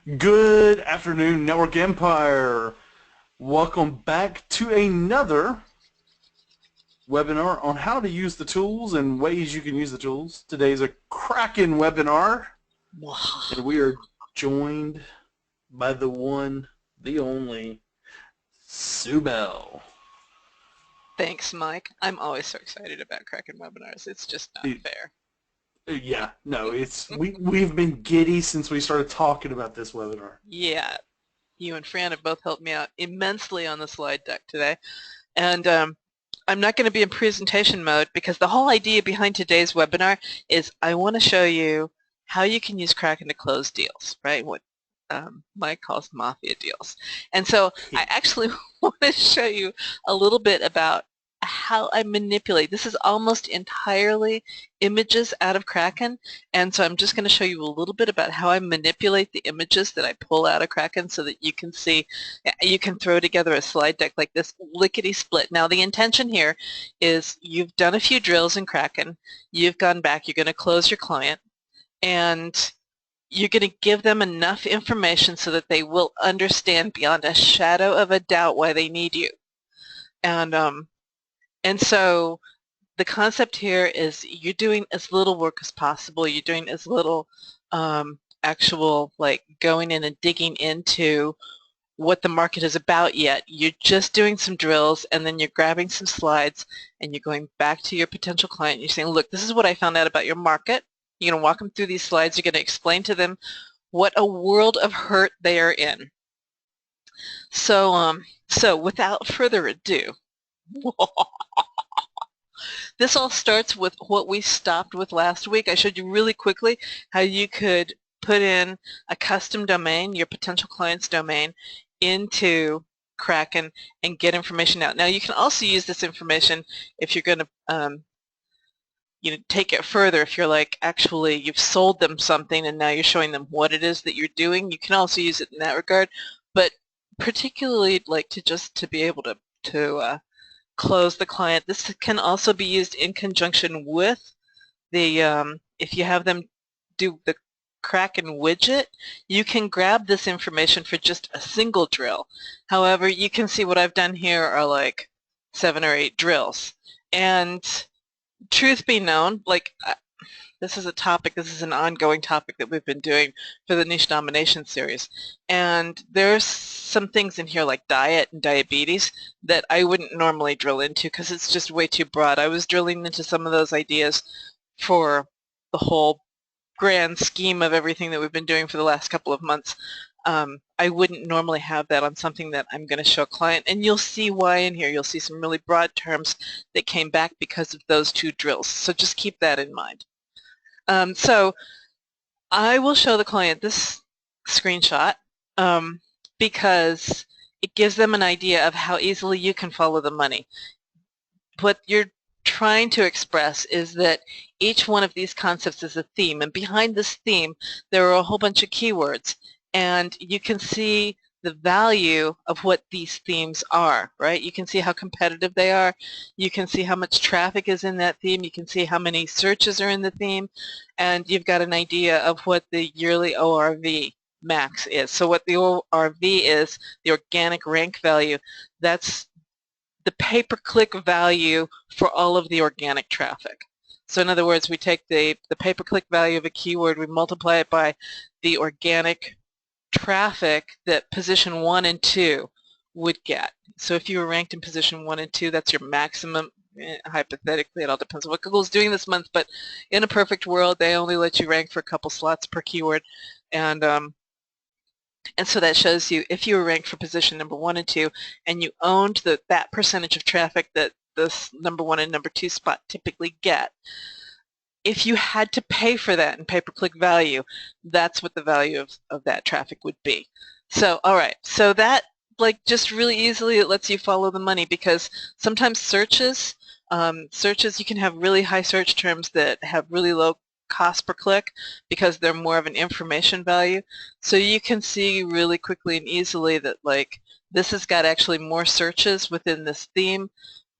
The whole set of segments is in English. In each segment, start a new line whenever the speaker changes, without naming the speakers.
Good afternoon, Network Empire. Welcome back to another webinar on how to use the tools and ways you can use the tools. Today's a Krakken webinar, and we are joined by the one, the only, Sue Bell.
Thanks, Mike. I'm always so excited about Kraken webinars. It's just not fair.
Yeah, no, we've been giddy since we started talking about this webinar.
Yeah, you and Fran have both helped me out immensely on the slide deck today. And I'm not going to be in presentation mode because the whole idea behind today's webinar is I want to show you how you can use Kraken to close deals, right? What Mike calls mafia deals. And so I actually want to show you a little bit about how I manipulate. This is almost entirely images out of Kraken, and so I'm just going to show you a little bit about how I manipulate the images that I pull out of Kraken so that you can see, you can throw together a slide deck like this lickety-split. Now the intention here is you've done a few drills in Kraken, you've gone back, you're going to close your client, and you're going to give them enough information so that they will understand beyond a shadow of a doubt why they need you. And so the concept here is you're doing as little work as possible. You're doing as little actual like going in and digging into what the market is about yet. You're just doing some drills and then you're grabbing some slides and you're going back to your potential client. You're saying, look, this is what I found out about your market. You're going to walk them through these slides. You're going to explain to them what a world of hurt they are in. So without further ado, this all starts with what we stopped with last week. I showed you really quickly how you could put in a custom domain, your potential client's domain, into Kraken and get information out. Now you can also use this information if you're going to take it further. If you're like, actually, you've sold them something and now you're showing them what it is that you're doing, you can also use it in that regard. But particularly, like to be able to close the client. This can also be used in conjunction with the, if you have them do the Kraken widget, you can grab this information for just a single drill. However, you can see what I've done here are like 7 or 8 drills. And truth be known, like this is an ongoing topic that we've been doing for the niche domination series. And there's some things in here like diet and diabetes that I wouldn't normally drill into because it's just way too broad. I was drilling into some of those ideas for the whole grand scheme of everything that we've been doing for the last couple of months. I wouldn't normally have that on something that I'm going to show a client, and you'll see why in here. You'll see some really broad terms that came back because of those 2 drills, so just keep that in mind. So I will show the client this screenshot because it gives them an idea of how easily you can follow the money. What you're trying to express is that each one of these concepts is a theme, and behind this theme there are a whole bunch of keywords, and you can see the value of what these themes are, right? You can see how competitive they are. You can see how much traffic is in that theme. You can see how many searches are in the theme, and you've got an idea of what the yearly ORV max is. So what the ORV is, the organic rank value, that's the pay-per-click value for all of the organic traffic. So in other words, we take the pay-per-click value of a keyword, we multiply it by the organic traffic that position 1 and 2 would get. So if you were ranked in position 1 and 2, that's your maximum. Hypothetically, it all depends on what Google's doing this month, but in a perfect world, they only let you rank for a couple slots per keyword. And so that shows you if you were ranked for position number 1 and 2 and you owned that percentage of traffic that this number 1 and number 2 spot typically get, if you had to pay for that in pay-per-click value, that's what the value of that traffic would be. So, all right, so that just really easily it lets you follow the money because sometimes searches, you can have really high search terms that have really low cost per click because they're more of an information value. So you can see really quickly and easily that like this has got actually more searches within this theme,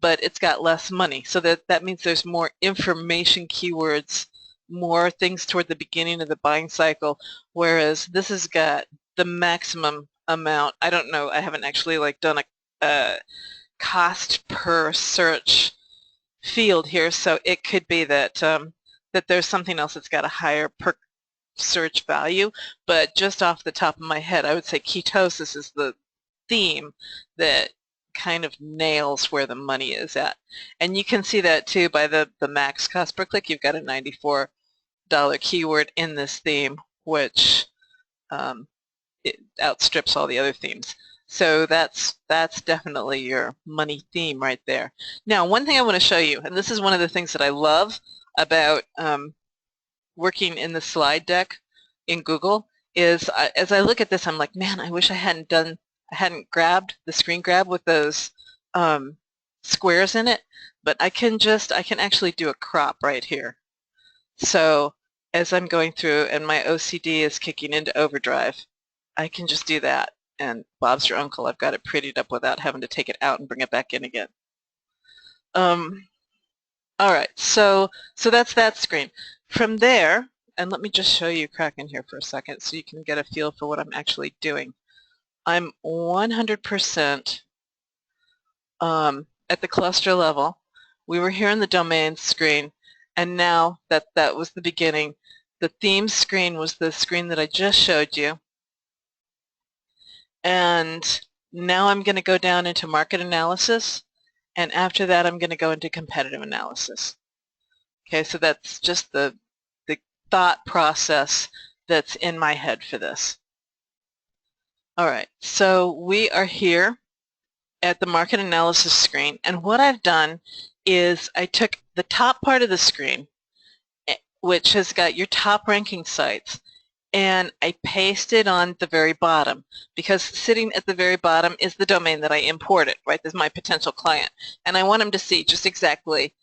but it's got less money. So that means there's more information keywords, more things toward the beginning of the buying cycle, whereas this has got the maximum amount. I don't know. I haven't actually like done a cost per search field here, so it could be that that there's something else that's got a higher per search value. But just off the top of my head, I would say ketosis is the theme that kind of nails where the money is at. And you can see that too by the max cost per click. You've got a $94 keyword in this theme, which it outstrips all the other themes. So that's definitely your money theme right there. Now, one thing I want to show you, and this is one of the things that I love about working in the slide deck in Google, is as I look at this, I'm like, man, I wish I hadn't grabbed the screen grab with those squares in it, but I can actually do a crop right here. So as I'm going through and my OCD is kicking into overdrive, I can just do that, and Bob's your uncle. I've got it prettied up without having to take it out and bring it back in again. All right, so that's that screen. From there, and let me just show you Krakken here for a second so you can get a feel for what I'm actually doing. I'm 100% at the cluster level. We were here in the domain screen, and now that was the beginning. The theme screen was the screen that I just showed you. And now I'm going to go down into market analysis, and after that I'm going to go into competitive analysis. Okay, so that's just the thought process that's in my head for this. All right, so we are here at the market analysis screen, and what I've done is I took the top part of the screen, which has got your top ranking sites, and I pasted on the very bottom, because sitting at the very bottom is the domain that I imported, right? This is my potential client, and I want him to see just exactly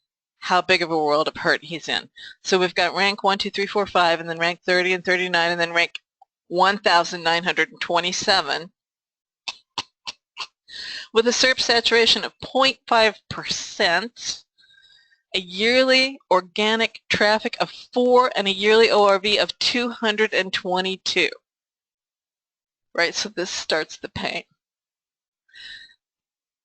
how big of a world of hurt he's in. So we've got rank 1, 2, 3, 4, 5, and then rank 30 and 39, and then rank 1,927 with a SERP saturation of 0.5%, a yearly organic traffic of 4, and a yearly ORV of 222. Right, so this starts the pain.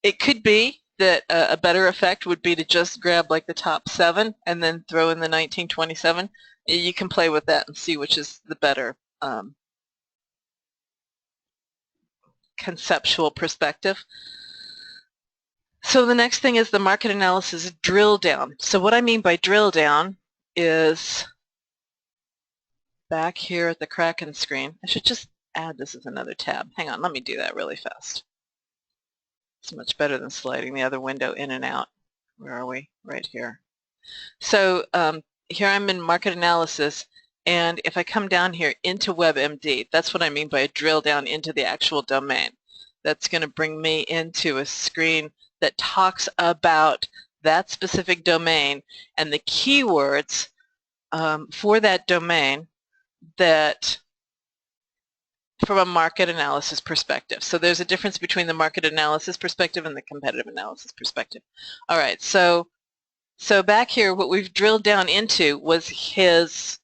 It could be that a better effect would be to just grab like the top 7 and then throw in the 1927. You can play with that and see which is the better conceptual perspective. So the next thing is the market analysis drill down. So what I mean by drill down is back here at the Krakken screen. I should just add this as another tab. Hang on, let me do that really fast. It's much better than sliding the other window in and out. Where are we? Right here. So here I'm in market analysis, and if I come down here into WebMD, that's what I mean by a drill down into the actual domain. That's going to bring me into a screen that talks about that specific domain and the keywords for that domain that from a market analysis perspective. So there's a difference between the market analysis perspective and the competitive analysis perspective. All right, so back here what we've drilled down into was his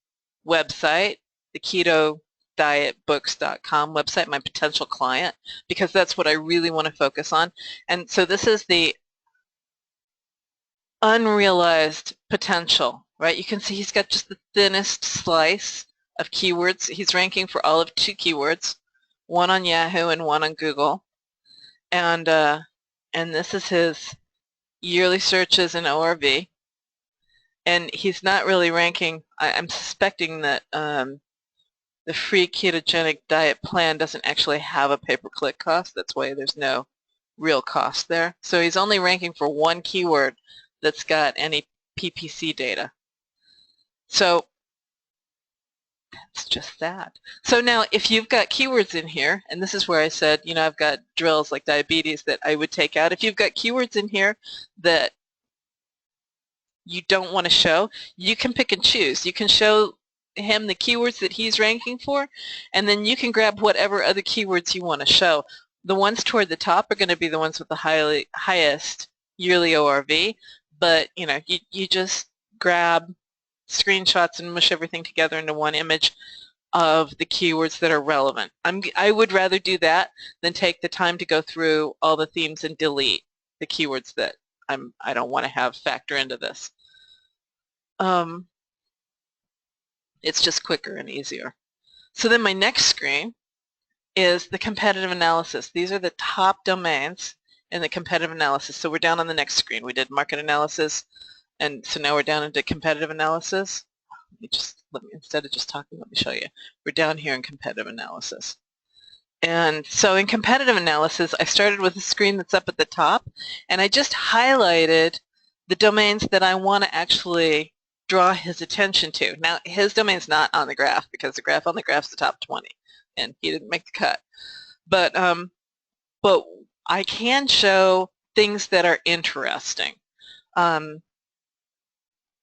website, the ketodietbooks.com website, my potential client, because that's what I really want to focus on. And so this is the unrealized potential, right? You can see he's got just the thinnest slice of keywords. He's ranking for all of 2 keywords, one on Yahoo and one on Google. And this is his yearly searches in ORV. And he's not really ranking. I'm suspecting that the free ketogenic diet plan doesn't actually have a pay-per-click cost. That's why there's no real cost there. So he's only ranking for 1 keyword that's got any PPC data. So that's just that. So now if you've got keywords in here, and this is where I said, you know, I've got drills like diabetes that I would take out. If you've got keywords in here that you don't want to show, you can pick and choose. You can show him the keywords that he's ranking for, and then you can grab whatever other keywords you want to show. The ones toward the top are going to be the ones with the highest yearly ORV, but you know, you just grab screenshots and mush everything together into one image. of the keywords that are relevant. I would rather do that than take the time to go through all the themes and delete the keywords that I don't want to have factor into this. It's just quicker and easier. So then my next screen is the competitive analysis. These are the top domains in the competitive analysis. So we're down on the next screen. We did market analysis, and so now we're down into competitive analysis. Instead of just talking, let me show you. We're down here in competitive analysis. And so in competitive analysis, I started with a screen that's up at the top, and I just highlighted the domains that I want to actually draw his attention to. Now, his domain's not on the graph because the graph on the graph's the top 20, and he didn't make the cut. But I can show things that are interesting.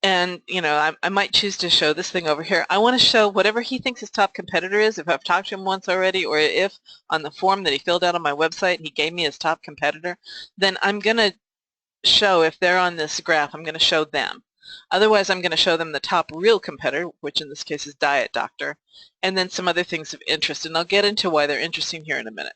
And, you know, I might choose to show this thing over here. I want to show whatever he thinks his top competitor is, if I've talked to him once already, or if on the form that he filled out on my website he gave me his top competitor, then I'm going to show, if they're on this graph, I'm going to show them. Otherwise, I'm going to show them the top real competitor, which in this case is Diet Doctor, and then some other things of interest. And I'll get into why they're interesting here in a minute.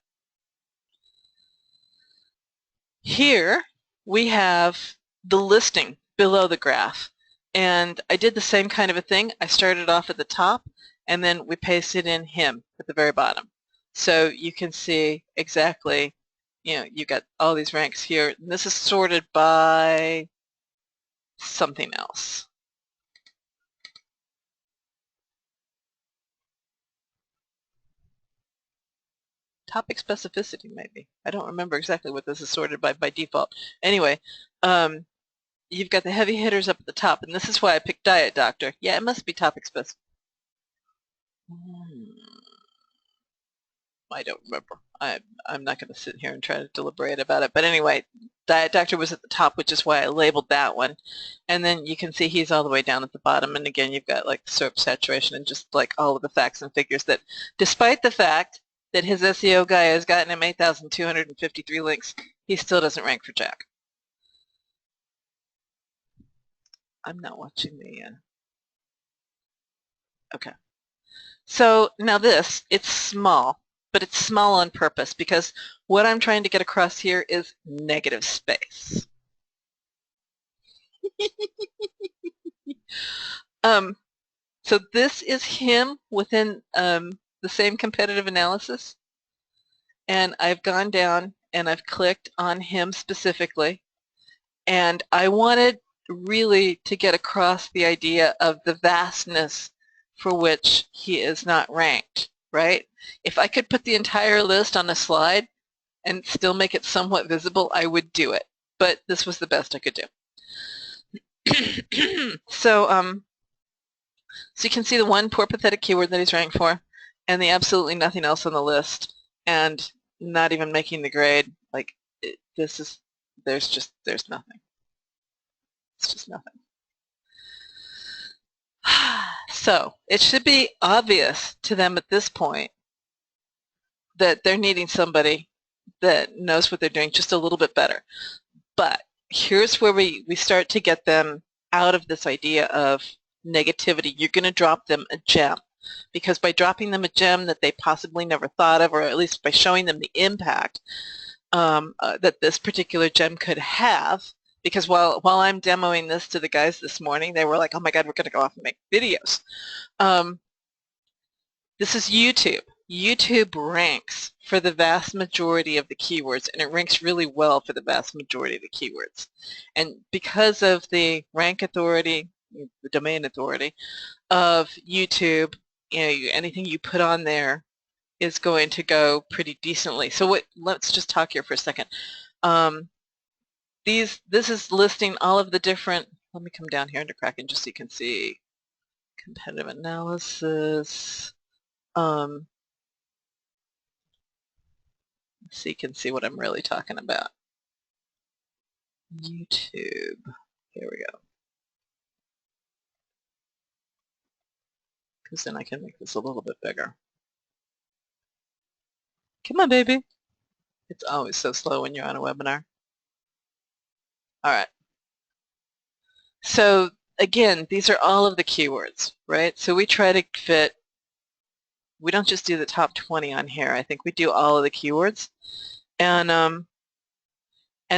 Here we have the listing below the graph. And I did the same kind of a thing. I started off at the top, and then we pasted in him at the very bottom. So you can see exactly, you know, you got all these ranks here. And this is sorted by something else. Topic specificity, maybe. I don't remember exactly what this is sorted by default. Anyway, you've got the heavy hitters up at the top, and this is why I picked Diet Doctor. Yeah, it must be topic specific. I don't remember. I'm not going to sit here and try to deliberate about it. But anyway, Diet Doctor was at the top, which is why I labeled that one. And then you can see he's all the way down at the bottom. And again, you've got like the SERP saturation and just like all of the facts and figures that, despite the fact that his SEO guy has gotten him 8,253 links, he still doesn't rank for Jack. I'm not watching the... Okay. So now this, it's small, but it's small on purpose because what I'm trying to get across here is negative space. So this is him within the same competitive analysis, and I've gone down and I've clicked on him specifically, and I wanted really to get across the idea of the vastness for which he is not ranked, right? If I could put the entire list on a slide and still make it somewhat visible, I would do it, but this was the best I could do. So you can see the one poor pathetic keyword that he's ranked for, and the absolutely nothing else on the list, and not even making the grade. Like there's nothing. It's just nothing. So it should be obvious to them at this point that they're needing somebody that knows what they're doing just a little bit better. But here's where we start to get them out of this idea of negativity. You're going to drop them a gem, because by dropping them a gem that they possibly never thought of, or at least by showing them the impact that this particular gem could have, because while I'm demoing this to the guys this morning, they were like, oh my God, we're going to go off and make videos. This is YouTube. YouTube ranks for the vast majority of the keywords, and it ranks really well for the vast majority of the keywords. And because of the rank authority, the domain authority of YouTube, you know, anything you put on there is going to go pretty decently. So let's just talk here for a second. This is listing all of the different, let me come down here into Krakken just so you can see competitive analysis. So you can see what I'm really talking about. YouTube. Here we go. Because then I can make this a little bit bigger. Come on, baby. It's always so slow when you're on a webinar. All right. So again, these are all of the keywords, right? So we try to fit we don't just do the top 20 on here. I think we do all of the keywords. And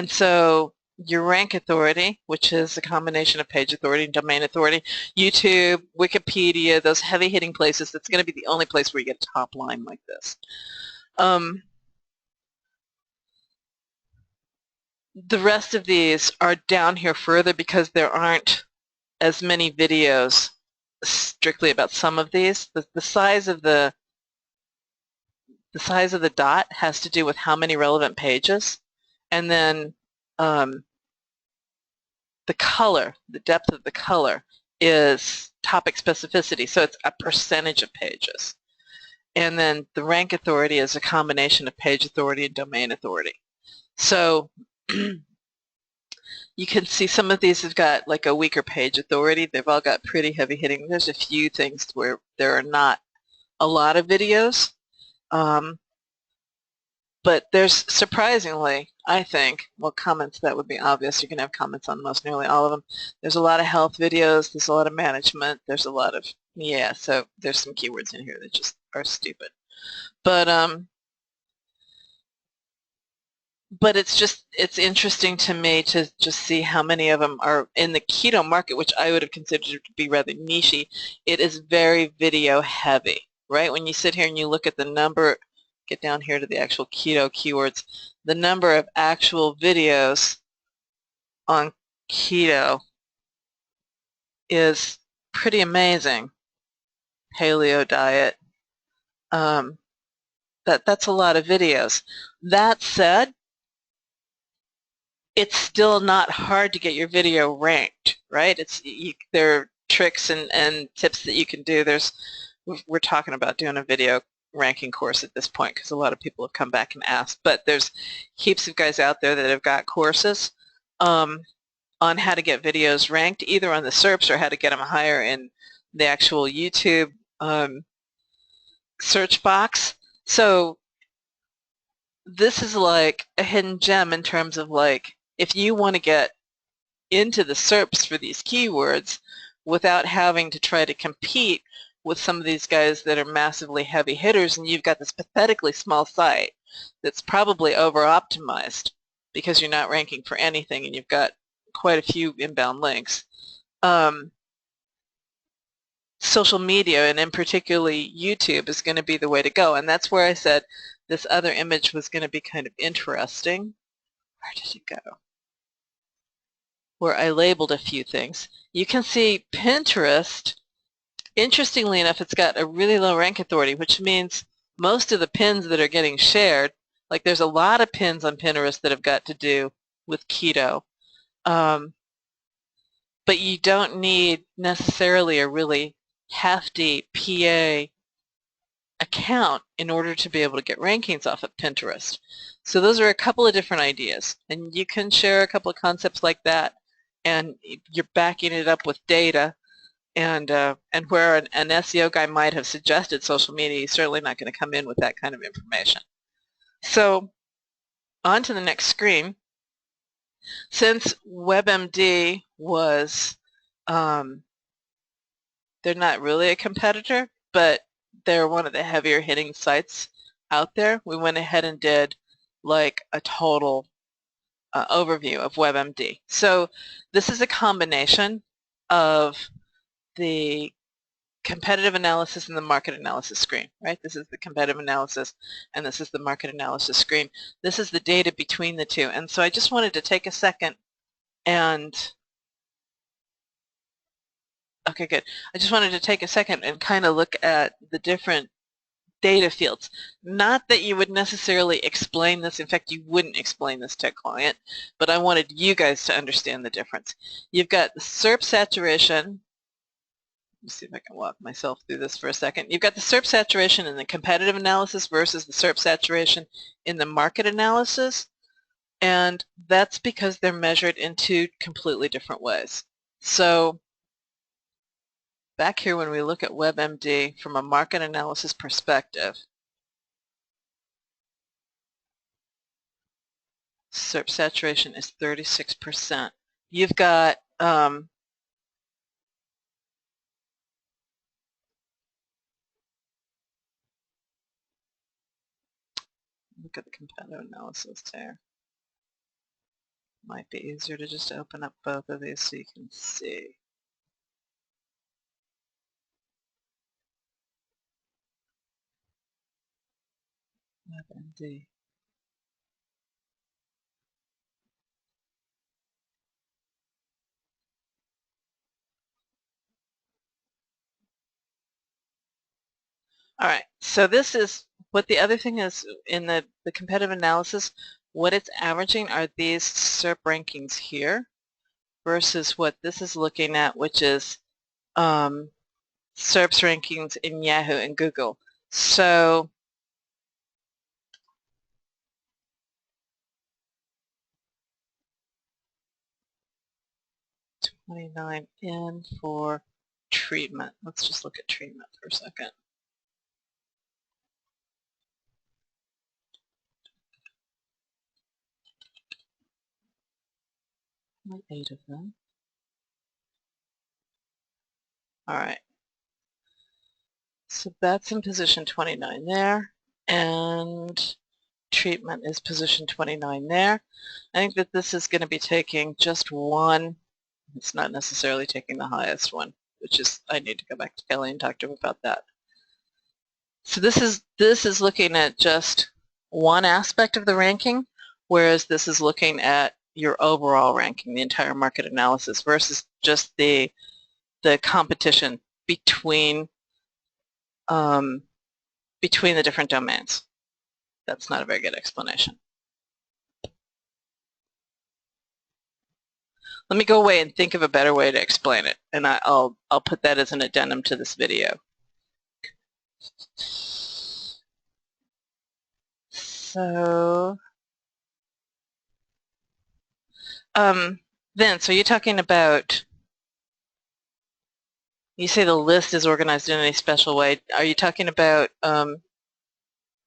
so your rank authority, which is a combination of page authority and domain authority, YouTube, Wikipedia, those heavy-hitting places, that's going to be the only place where you get a top line like this. The rest of these are down here further because there aren't as many videos strictly about some of these. The size of the dot has to do with how many relevant pages, and then the color, the depth of the color, is topic specificity, so it's a percentage of pages. And then the rank authority is a combination of page authority and domain authority. So you can see some of these have got like a weaker page authority. They've all got pretty heavy hitting. There's a few things where there are not a lot of videos. But there's surprisingly, I think, well, comments, that would be obvious. You can have comments on most nearly all of them. There's a lot of health videos. There's a lot of management. There's a lot of, yeah, so there's some keywords in here that just are stupid. But it's interesting to me to just see how many of them are in the keto market, which I would have considered to be rather niche-y. It is very video heavy, right? When you sit here and you look at the number, get down here to the actual keto keywords, the number of actual videos on keto is pretty amazing. Paleo diet, that's a lot of videos. That said, it's still not hard to get your video ranked, right? There are tricks and tips that you can do. We're talking about doing a video ranking course at this point because a lot of people have come back and asked, but there's heaps of guys out there that have got courses on how to get videos ranked, either on the SERPs or how to get them higher in the actual YouTube search box. So this is like a hidden gem in terms of, like, if you want to get into the SERPs for these keywords without having to try to compete with some of these guys that are massively heavy hitters, and you've got this pathetically small site that's probably over-optimized because you're not ranking for anything and you've got quite a few inbound links. Social media, and in particularly YouTube, is going to be the way to go. And that's where I said this other image was going to be kind of interesting. Where did it go? Where I labeled a few things. You can see Pinterest, interestingly enough, it's got a really low rank authority, which means most of the pins that are getting shared, like there's a lot of pins on Pinterest that have got to do with keto. But you don't need necessarily a really hefty PA account in order to be able to get rankings off of Pinterest. So those are a couple of different ideas, and you can share a couple of concepts like that, and you're backing it up with data, and where an SEO guy might have suggested social media, he's certainly not going to come in with that kind of information. So on to the next screen. Since WebMD was, they're not really a competitor, but they're one of the heavier hitting sites out there, we went ahead and did like a total overview of WebMD. So this is a combination of the competitive analysis and the market analysis screen, right? This is the competitive analysis and this is the market analysis screen. This is the data between the two. And so I just wanted to take a second and, okay, good. I just wanted to take a second and kind of look at the different data fields. Not that you would necessarily explain this. In fact, you wouldn't explain this to a client, but I wanted you guys to understand the difference. You've got the SERP saturation. Let me see if I can walk myself through this for a second. You've got the SERP saturation in the competitive analysis versus the SERP saturation in the market analysis, and that's because they're measured in two completely different ways. So back here, when we look at WebMD from a market analysis perspective, SERP saturation is 36%. You've got Look at the competitive analysis there. Might be easier to just open up both of these so you can see. WebMD. All right, so this is what the other thing is in the competitive analysis. What it's averaging are these SERP rankings here versus what this is looking at, which is SERPs rankings in Yahoo and Google. So $29 in for treatment. Let's just look at treatment for a second. 8 of them. All right. So that's in position 29 there, and treatment is position 29 there. I think that this is going to be taking just one. It's not necessarily taking the highest one, which is, I need to go back to Kelly and talk to him about that. So this is looking at just one aspect of the ranking, whereas this is looking at your overall ranking, the entire market analysis, versus just the competition between the different domains. That's not a very good explanation. Let me go away and think of a better way to explain it, and I'll put that as an addendum to this video. So, Vince, are you talking about, you say the list is organized in any special way. Are you talking about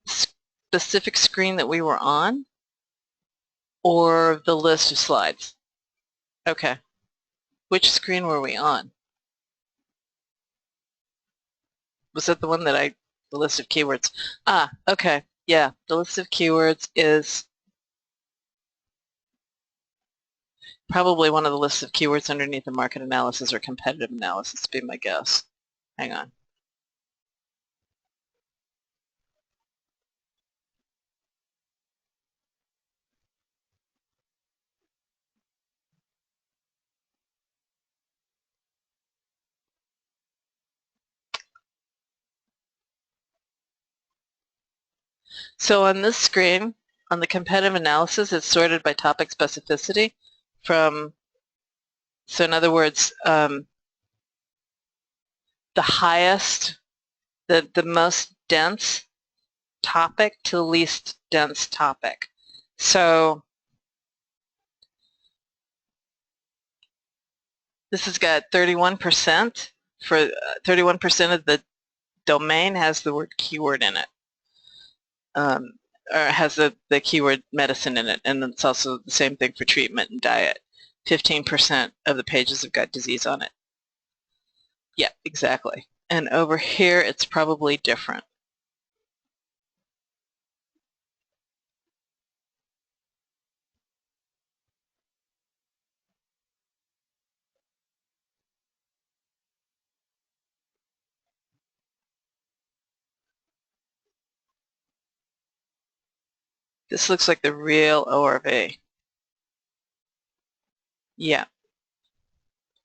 specific screen that we were on, or the list of slides? Okay. Which screen were we on? Was that the one that the list of keywords? Ah, okay. Yeah, the list of keywords is probably one of the lists of keywords underneath the market analysis or competitive analysis, would be my guess. Hang on. So on this screen, on the competitive analysis, it's sorted by topic specificity from, so in other words, the highest, the most dense topic to the least dense topic. So this has got 31%. For 31% of the domain has the word keyword in it. Or has the keyword medicine in it, and it's also the same thing for treatment and diet. 15% of the pages have got disease on it. Yeah, exactly. And over here, it's probably different. This looks like the real ORV. Yeah.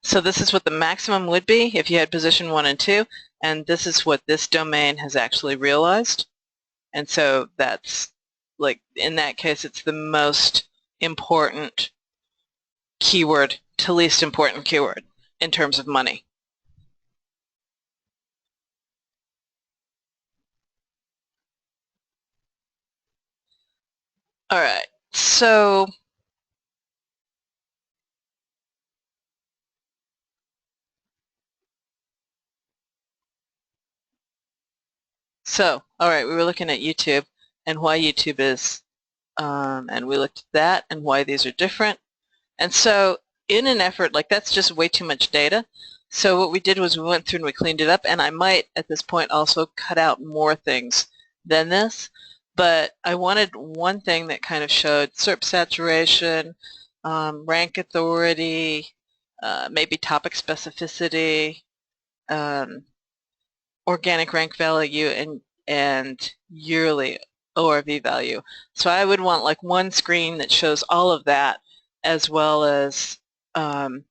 So this is what the maximum would be if you had position 1 and 2, and this is what this domain has actually realized. And so that's, like, in that case, it's the most important keyword to least important keyword in terms of money. All right, so all right, we were looking at YouTube and why YouTube is, and we looked at that and why these are different. And so in an effort, like, that's just way too much data. So what we did was we went through and we cleaned it up, and I might at this point also cut out more things than this. but I wanted one thing that kind of showed SERP saturation, rank authority, maybe topic specificity, um, organic rank value, and yearly ORV value. So I would want like one screen that shows all of that, as well as the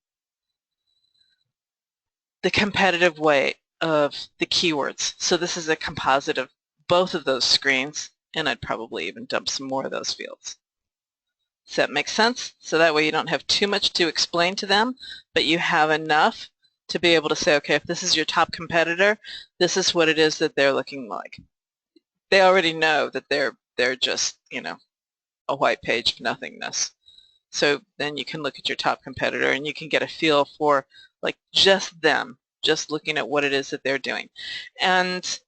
competitive weight of the keywords. So this is a composite of both of those screens, and I'd probably even dump some more of those fields. Does that make sense? So that way you don't have too much to explain to them, but you have enough to be able to say, okay, if this is your top competitor, this is what it is that they're looking like. They already know that they're just, you know, a white page of nothingness. So then you can look at your top competitor and you can get a feel for like just them, just looking at what it is that they're doing. And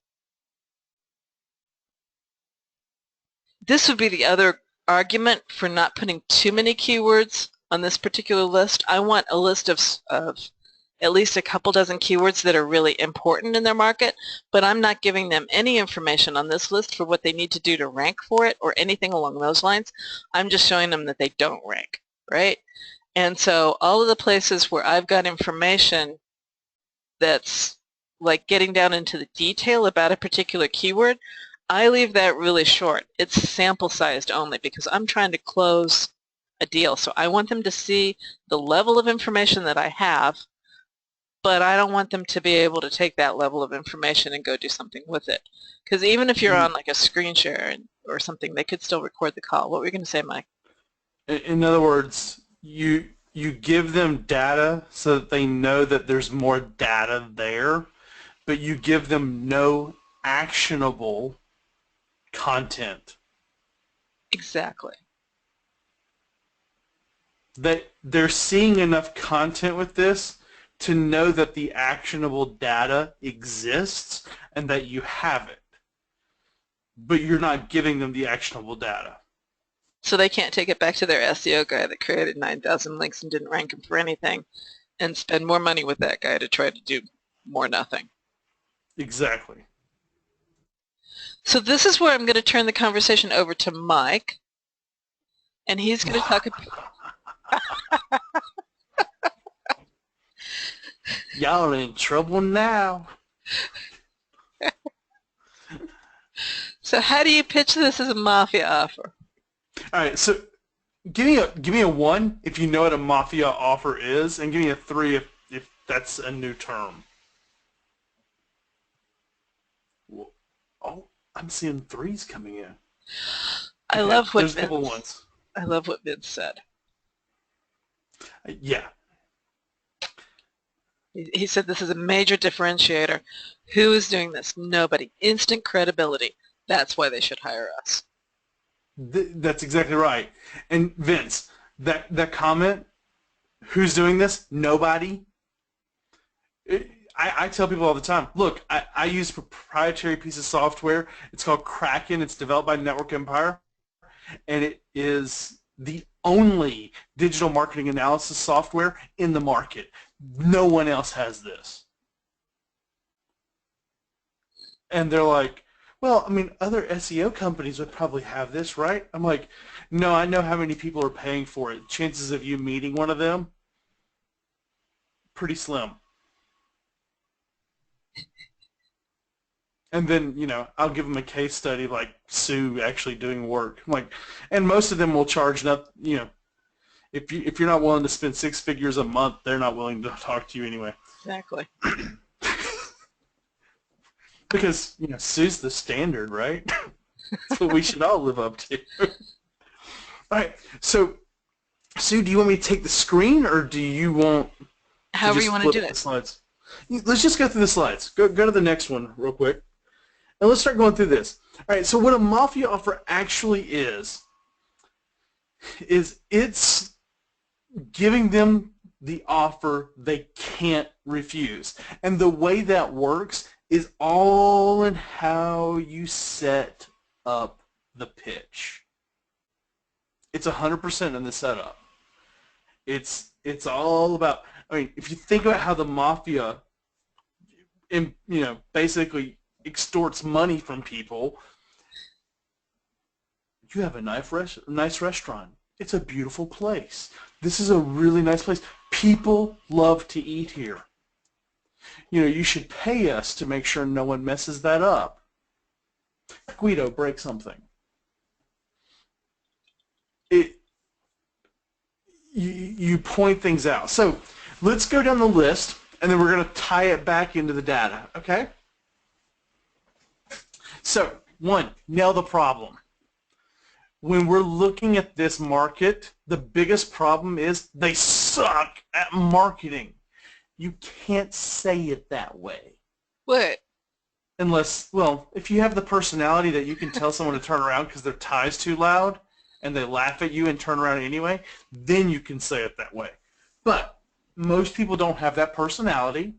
this would be the other argument for not putting too many keywords on this particular list. I want a list of at least a couple dozen keywords that are really important in their market, but I'm not giving them any information on this list for what they need to do to rank for it or anything along those lines. I'm just showing them that they don't rank, right? And so all of the places where I've got information that's like getting down into the detail about a particular keyword, I leave that really short. It's sample sized only because I'm trying to close a deal. So I want them to see the level of information that I have, but I don't want them to be able to take that level of information and go do something with it. Because even if you're on like a screen share or something, they could still record the call. What were you going to say, Mike?
In other words, you give them data so that they know that there's more data there, but you give them no actionable content.
Exactly.
They're seeing enough content with this to know that the actionable data exists and that you have it, but you're not giving them the actionable data.
So they can't take it back to their SEO guy that created 9,000 links and didn't rank them for anything and spend more money with that guy to try to do more nothing.
Exactly.
So this is where I'm going to turn the conversation over to Mike, and he's going to talk about...
Y'all are in trouble now.
So how do you pitch this as a mafia offer?
All right, so give me a 1 if you know what a mafia offer is, and give me a 3 if that's a new term. Oh, I'm seeing 3s coming in.
I love what
there's a couple ones.
I love what Vince said.
Yeah.
He said this is a major differentiator. Who is doing this? Nobody. Instant credibility. That's why they should hire us.
That's exactly right. And Vince, that comment, who's doing this? Nobody. I tell people all the time, look, I use a proprietary piece of software. It's called Krakken. It's developed by Network Empire, and it is the only digital marketing analysis software in the market. No one else has this. And they're like, well, I mean, other SEO companies would probably have this, right? I'm like, no, I know how many people are paying for it. Chances of you meeting one of them, pretty slim. And then, you know, I'll give them a case study like Sue actually doing work. I'm like, and most of them will charge not, you know, if you're not willing to spend 6 figures a month, they're not willing to talk to you anyway.
Exactly.
Because, you know, Sue's the standard, right? That's what we should all live up to. All right. So, Sue, do you want me to take the screen, or do you want
however you want to do it?
The slides? Let's just go through the slides. Go to the next one real quick. And let's start going through this. All right, so what a mafia offer actually is it's giving them the offer they can't refuse. And the way that works is all in how you set up the pitch. It's 100% in the setup. It's all about, I mean, if you think about how the mafia, you know, basically extorts money from people, you have a nice restaurant. It's a beautiful place. This is a really nice place. People love to eat here. You should pay us to make sure no one messes that up. Guido, break something. You point things out. So let's go down the list, and then we're going to tie it back into the data, okay? So, 1, nail the problem. When we're looking at this market, the biggest problem is they suck at marketing. You can't say it that way.
What?
Unless, well, if you have the personality that you can tell someone to turn around because their tie's too loud and they laugh at you and turn around anyway, then you can say it that way. But most people don't have that personality,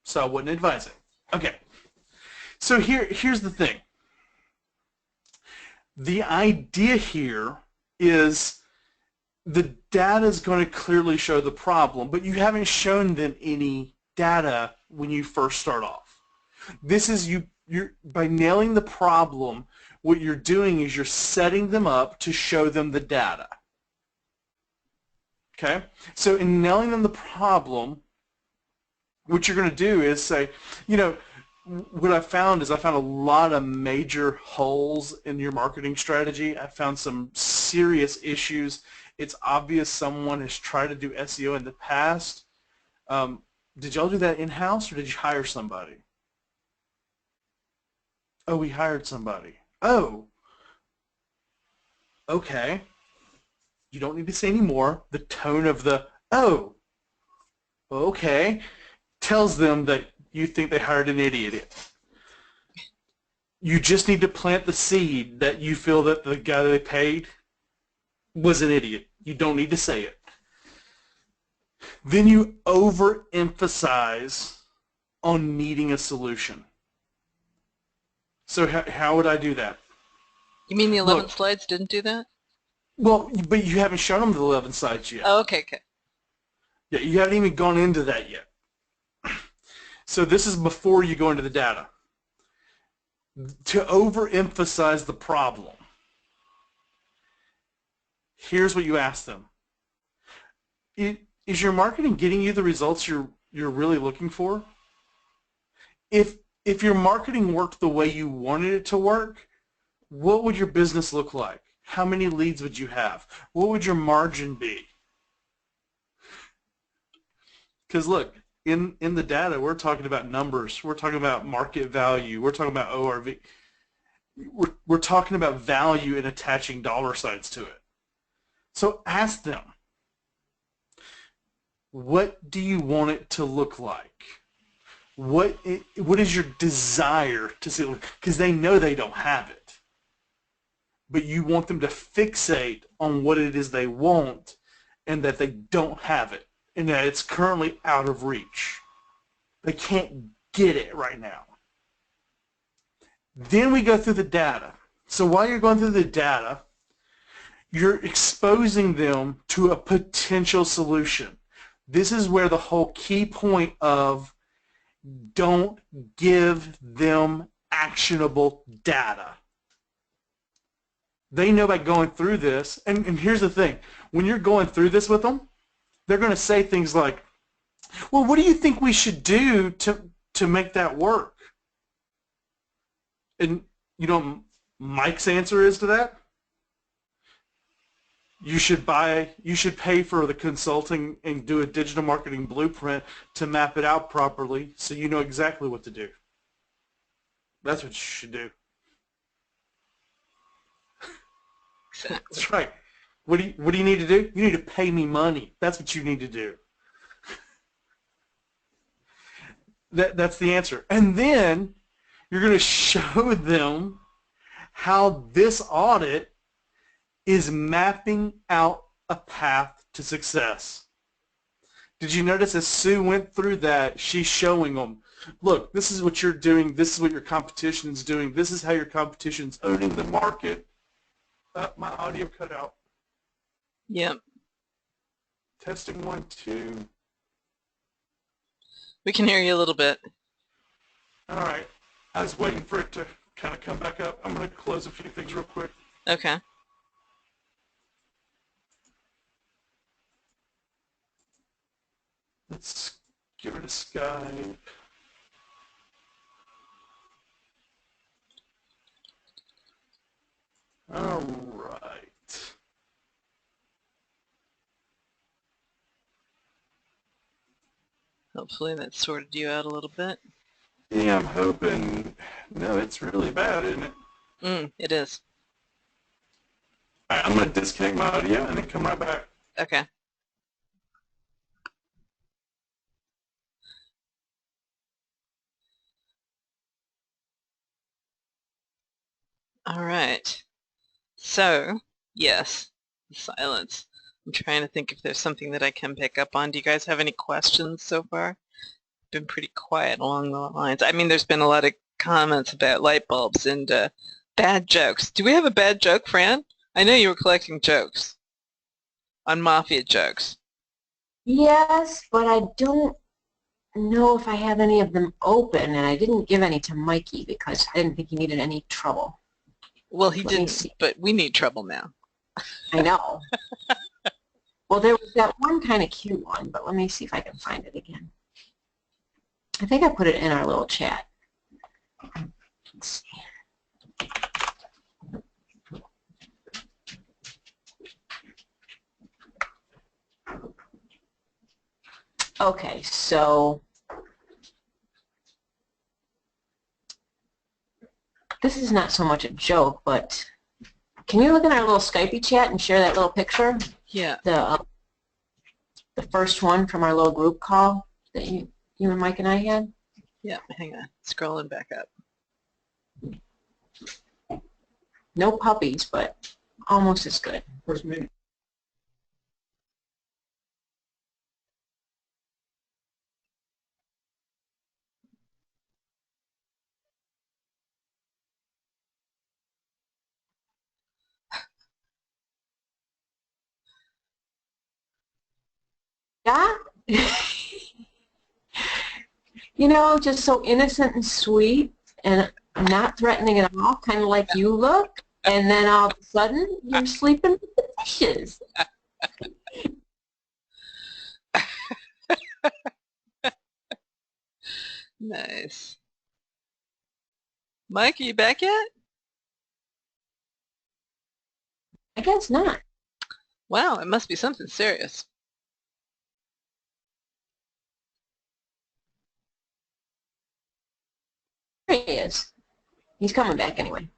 so I wouldn't advise it. Okay, so here's the thing. The idea here is the data is going to clearly show the problem, but you haven't shown them any data when you first start off. This is you're by nailing the problem, what you're doing is you're setting them up to show them the data. Okay? So in nailing them the problem, what you're going to do is say, what I found is I found a lot of major holes in your marketing strategy. I found some serious issues. It's obvious someone has tried to do SEO in the past. Did y'all do that in-house or did you hire somebody? Oh, we hired somebody. Oh, okay. You don't need to say any more. The tone of the, oh, okay, tells them that you think they hired an idiot. You just need to plant the seed that you feel that the guy they paid was an idiot. You don't need to say it. Then you overemphasize on needing a solution. So how would I do that?
You mean the 11 slides didn't do that?
Well, but you haven't shown them the 11 sites yet.
Oh, okay.
Yeah, you haven't even gone into that yet. So this is before you go into the data. To overemphasize the problem, here's what you ask them. Is your marketing getting you the results you're really looking for? If your marketing worked the way you wanted it to work, what would your business look like? How many leads would you have? What would your margin be? Because look, in the data, we're talking about numbers. We're talking about market value. We're talking about ORV. We're talking about value and attaching dollar signs to it. So ask them, what do you want it to look like? What is your desire to see? Because they know they don't have it. But you want them to fixate on what it is they want and that they don't have it and that it's currently out of reach. They can't get it right now. Then we go through the data. So while you're going through the data, you're exposing them to a potential solution. This is where the whole key point of don't give them actionable data. They know by going through this, and here's the thing, when you're going through this with them, they're going to say things like, well, what do you think we should do to make that work? And you know Mike's answer is to that? You should pay for the consulting and do a digital marketing blueprint to map it out properly so you know exactly what to do. That's what you should do.
Exactly.
That's right. What do you need to do? You need to pay me money. That's what you need to do. That's the answer. And then you're going to show them how this audit is mapping out a path to success. Did you notice as Sue went through that, she's showing them, look, this is what you're doing, this is what your competition is doing, this is how your competition's owning the market. My audio cut out.
Yep.
Testing 1, 2.
We can hear you a little bit.
All right. I was waiting for it to kind of come back up. I'm going to close a few things real quick.
Okay.
Let's give it a Skype. All right.
Hopefully that sorted you out a little bit.
Yeah, I'm hoping. No, it's really bad, isn't it?
It is.
All right, I'm going to disconnect my audio and then come right back.
Okay. All right. So, yes, silence. I'm trying to think if there's something that I can pick up on. Do you guys have any questions so far? Been pretty quiet along the lines. I mean, there's been a lot of comments about light bulbs and bad jokes. Do we have a bad joke, Fran? I know you were collecting jokes on mafia jokes.
Yes, but I don't know if I have any of them open, and I didn't give any to Mikey because I didn't think he needed any trouble.
Well, he
Let me
didn't,
see.
but we need trouble now.
I know. Well, there was that one kind of cute one, but let me see if I can find it again. I think I put it in our little chat. Let's see. Okay, so this is not so much a joke, but can you look in our little Skype chat and share that little picture?
Yeah.
The first one from our little group call that you and Mike and I had?
Yeah, hang on. Scrolling back up.
No puppies, but almost as good.
Where's me?
Yeah? You know, just so innocent and sweet and not threatening at all, kind of like you look. And then all of a sudden, you're sleeping with the fishes.
Nice. Mike, are you back yet?
I guess not.
Wow, it must be something serious.
There he is. He's coming back anyway.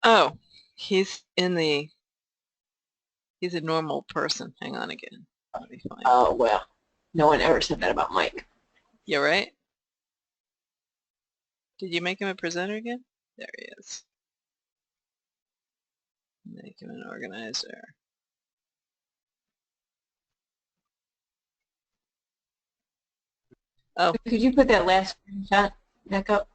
Oh, he's a normal person. Hang on again. Let me find.
Oh, well, no one ever said that about Mike.
You're right. Did you make him a presenter again? There he is. Make him an organizer. Oh,
Could you put that last screenshot back up?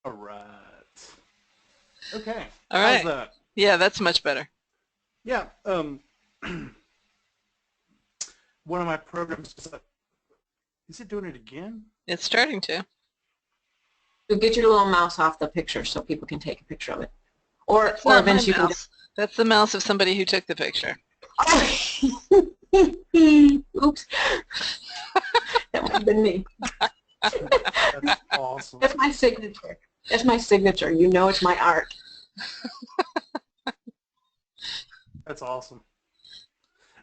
All right. Okay.
all
How's
right.
that?
Yeah, that's much better.
Yeah. One of my programs is it doing it again?
It's starting to.
So get your little mouse off the picture so people can take a picture of it. Or
That's not my
Vince, you can.
mouse. That's the mouse of somebody who took the picture.
Oops. That might have been me.
That's awesome.
That's my signature. That's my signature. You know it's my art.
That's awesome.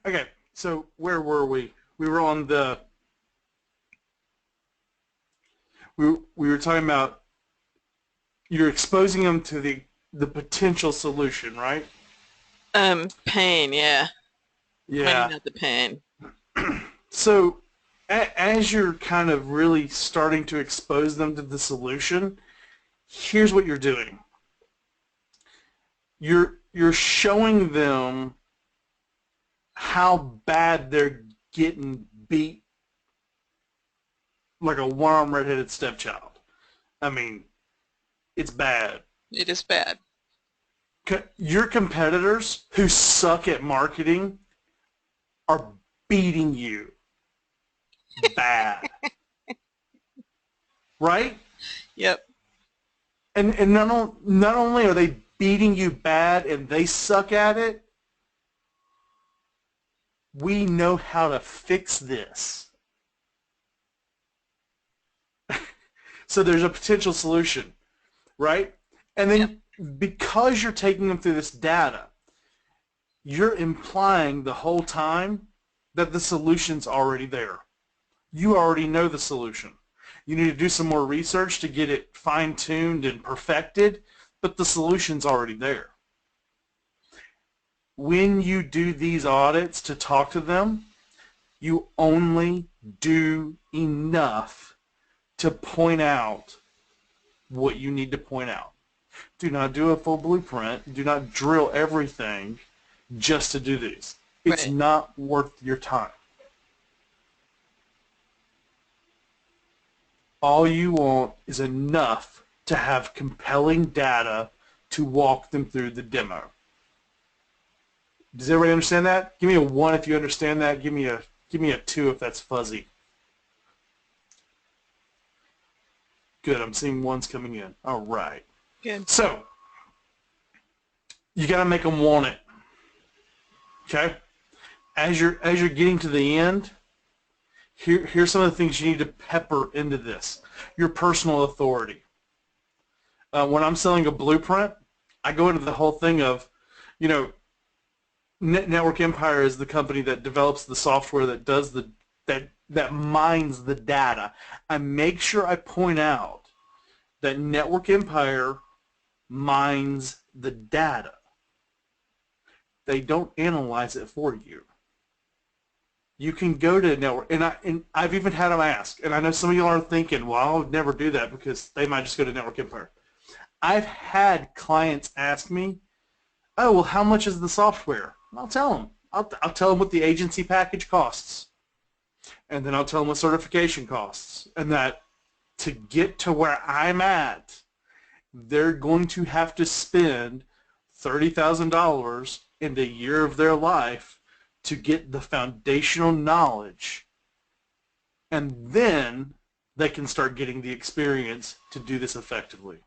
Okay, so where were we? We were on the. We were talking about you're exposing them to the potential solution, right?
Pain, yeah.
Yeah.
Pointing out the pain.
So as you're kind of really starting to expose them to the solution, here's what you're doing. You're showing them how bad they're getting beat like a one-armed redheaded stepchild. I mean, it's bad.
It is bad.
Your competitors who suck at marketing are beating you bad. Right?
Yep.
And not only are they beating you bad and they suck at it, we know how to fix this. So there's a potential solution, right? And then because you're taking them through this data, you're implying the whole time that the solution's already there. You already know the solution. You need to do some more research to get it fine-tuned and perfected, but the solution's already there. When you do these audits to talk to them, you only do enough to point out what you need to point out. Do not do a full blueprint. Do not drill everything just to do these. It's not worth your time. All you want is enough to have compelling data to walk them through the demo. Does everybody understand that? Give me a 1 if you understand that. Give me a 2 if that's fuzzy. Good, I'm seeing 1s coming in. All right.
Good.
So, you got to make them want it. Okay? As you're getting to the end, here's some of the things you need to pepper into this. Your personal authority. When I'm selling a blueprint, I go into the whole thing of, you know, Network Empire is the company that develops the software that does that mines the data. I make sure I point out that Network Empire mines the data. They don't analyze it for you. You can go to Network, and I've even had them ask, and I know some of you are thinking, well, I would never do that because they might just go to Network Empire. I've had clients ask me, oh, well, how much is the software? And I'll tell them. I'll tell them what the agency package costs, and then I'll tell them what certification costs, and that to get to where I'm at, they're going to have to spend $30,000 in the year of their life to get the foundational knowledge, and then they can start getting the experience to do this effectively.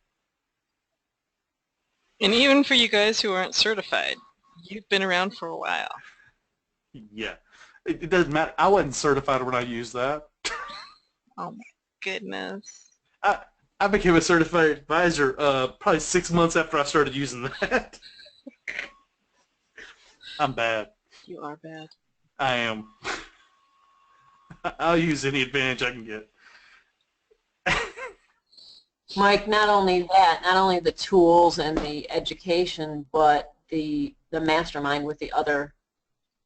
And even for you guys who aren't certified, you've been around for a while.
Yeah. It doesn't matter. I wasn't certified when I used that.
Oh my goodness.
I became a certified advisor probably 6 months after I started using that. I'm bad.
You are bad.
I am. I'll use any advantage I can get.
Mike, not only that, not only the tools and the education, but the mastermind with the other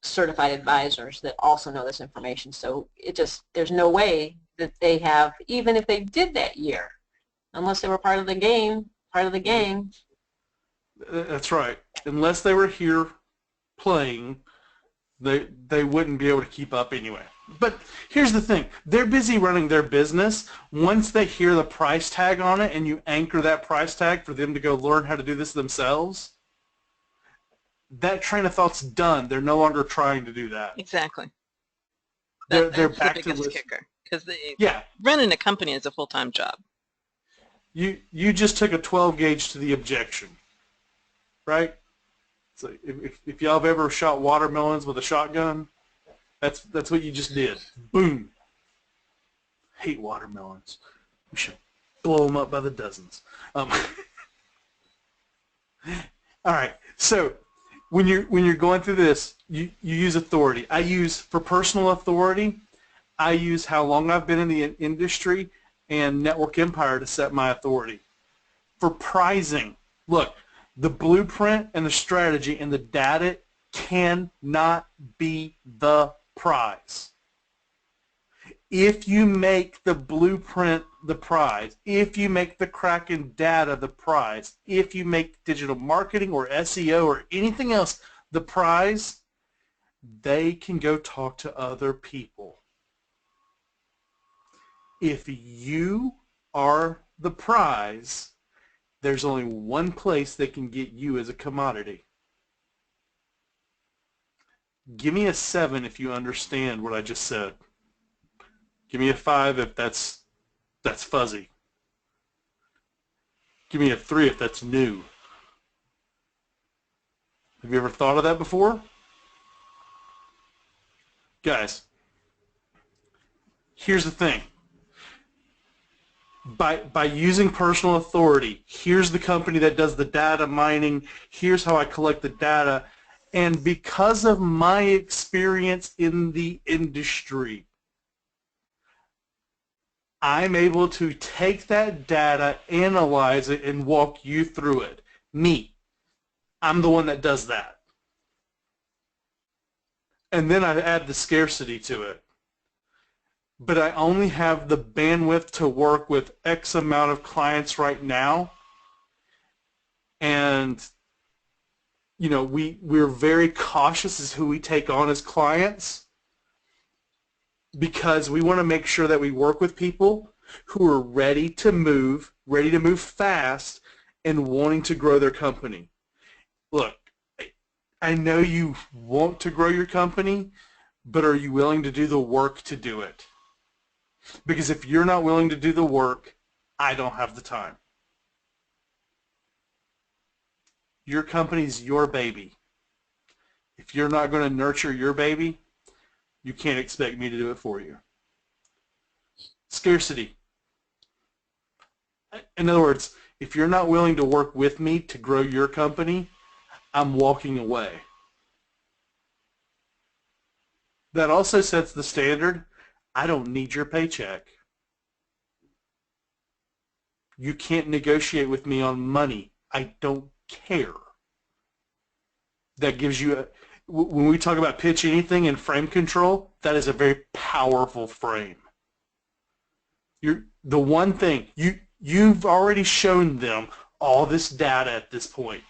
certified advisors that also know this information. So there's no way that they have, even if they did that year, unless they were part of the game,
That's right. Unless they were here playing, they wouldn't be able to keep up anyway. But here's the thing. They're busy running their business. Once they hear the price tag on it and you anchor that price tag for them to go learn how to do this themselves, that train of thought's done. They're no longer trying to do that.
Exactly.
They're
That's
back
the
to
biggest
list.
kicker. Because
Yeah.
running a company is a full-time job.
You just took a 12 gauge to the objection, right? So if y'all have ever shot watermelons with a shotgun, that's what you just did. Boom. Hate watermelons. We should blow them up by the dozens. All right. So when you're going through this, you use authority. For personal authority, I use how long I've been in the industry and Network Empire to set my authority. For pricing, look, the blueprint and the strategy and the data cannot be the prize. If you make the blueprint the prize, if you make the Krakken data the prize, if you make digital marketing or SEO or anything else the prize, they can go talk to other people. If you are the prize, there's only one place they can get you as a commodity. Give me a 7 if you understand what I just said. Give me a 5 if that's fuzzy. Give me a 3 if that's new. Have you ever thought of that before? Guys, here's the thing. By using personal authority, here's the company that does the data mining, here's how I collect the data, and because of my experience in the industry, I'm able to take that data, analyze it, and walk you through it. Me. I'm the one that does that. And then I add the scarcity to it. But I only have the bandwidth to work with X amount of clients right now. And, you know, we're very cautious as who we take on as clients because we want to make sure that we work with people who are ready to move fast, and wanting to grow their company. Look, I know you want to grow your company, but are you willing to do the work to do it? Because if you're not willing to do the work, I don't have the time. Your company's your baby. If you're not going to nurture your baby, you can't expect me to do it for you. Scarcity. In other words, if you're not willing to work with me to grow your company, I'm walking away. That also sets the standard. I don't need your paycheck. You can't negotiate with me on money. I don't care. That gives you when we talk about pitch anything and frame control, that is a very powerful frame. The one thing, you've already shown them all this data at this point.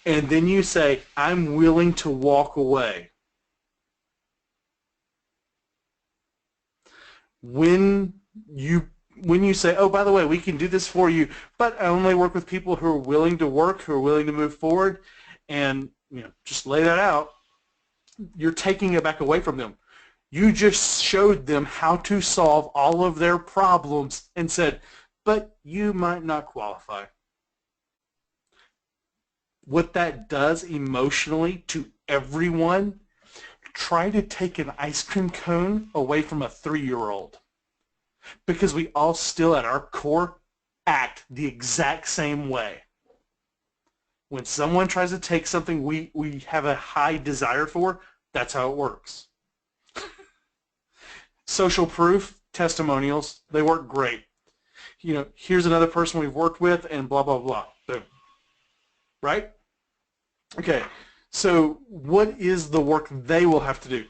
And then you say, I'm willing to walk away. When you say, oh, by the way, we can do this for you, but I only work with people who are willing to work, who are willing to move forward, and just lay that out, you're taking it back away from them. You just showed them how to solve all of their problems and said, but you might not qualify. What that does emotionally to everyone, try to take an ice cream cone away from a 3-year-old. Because we all still at our core act the exact same way. When someone tries to take something we have a high desire for, that's how it works. Social proof, testimonials, they work great. Here's another person we've worked with and blah, blah, blah. Boom. Right? Okay, so what is the work they will have to do?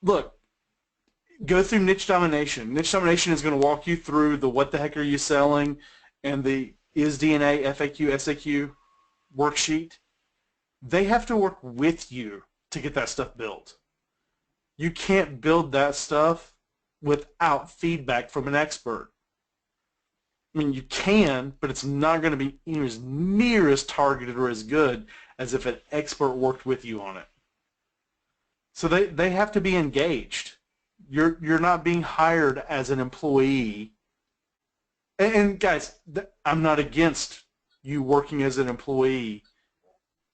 Look, go through niche domination. Niche domination is going to walk you through the what the heck are you selling and the is DNA, FAQ, SAQ worksheet. They have to work with you to get that stuff built. You can't build that stuff without feedback from an expert. I mean, you can, but it's not going to be as near as targeted or as good as if an expert worked with you on it. So they have to be engaged. You're not being hired as an employee. And guys, I'm not against you working as an employee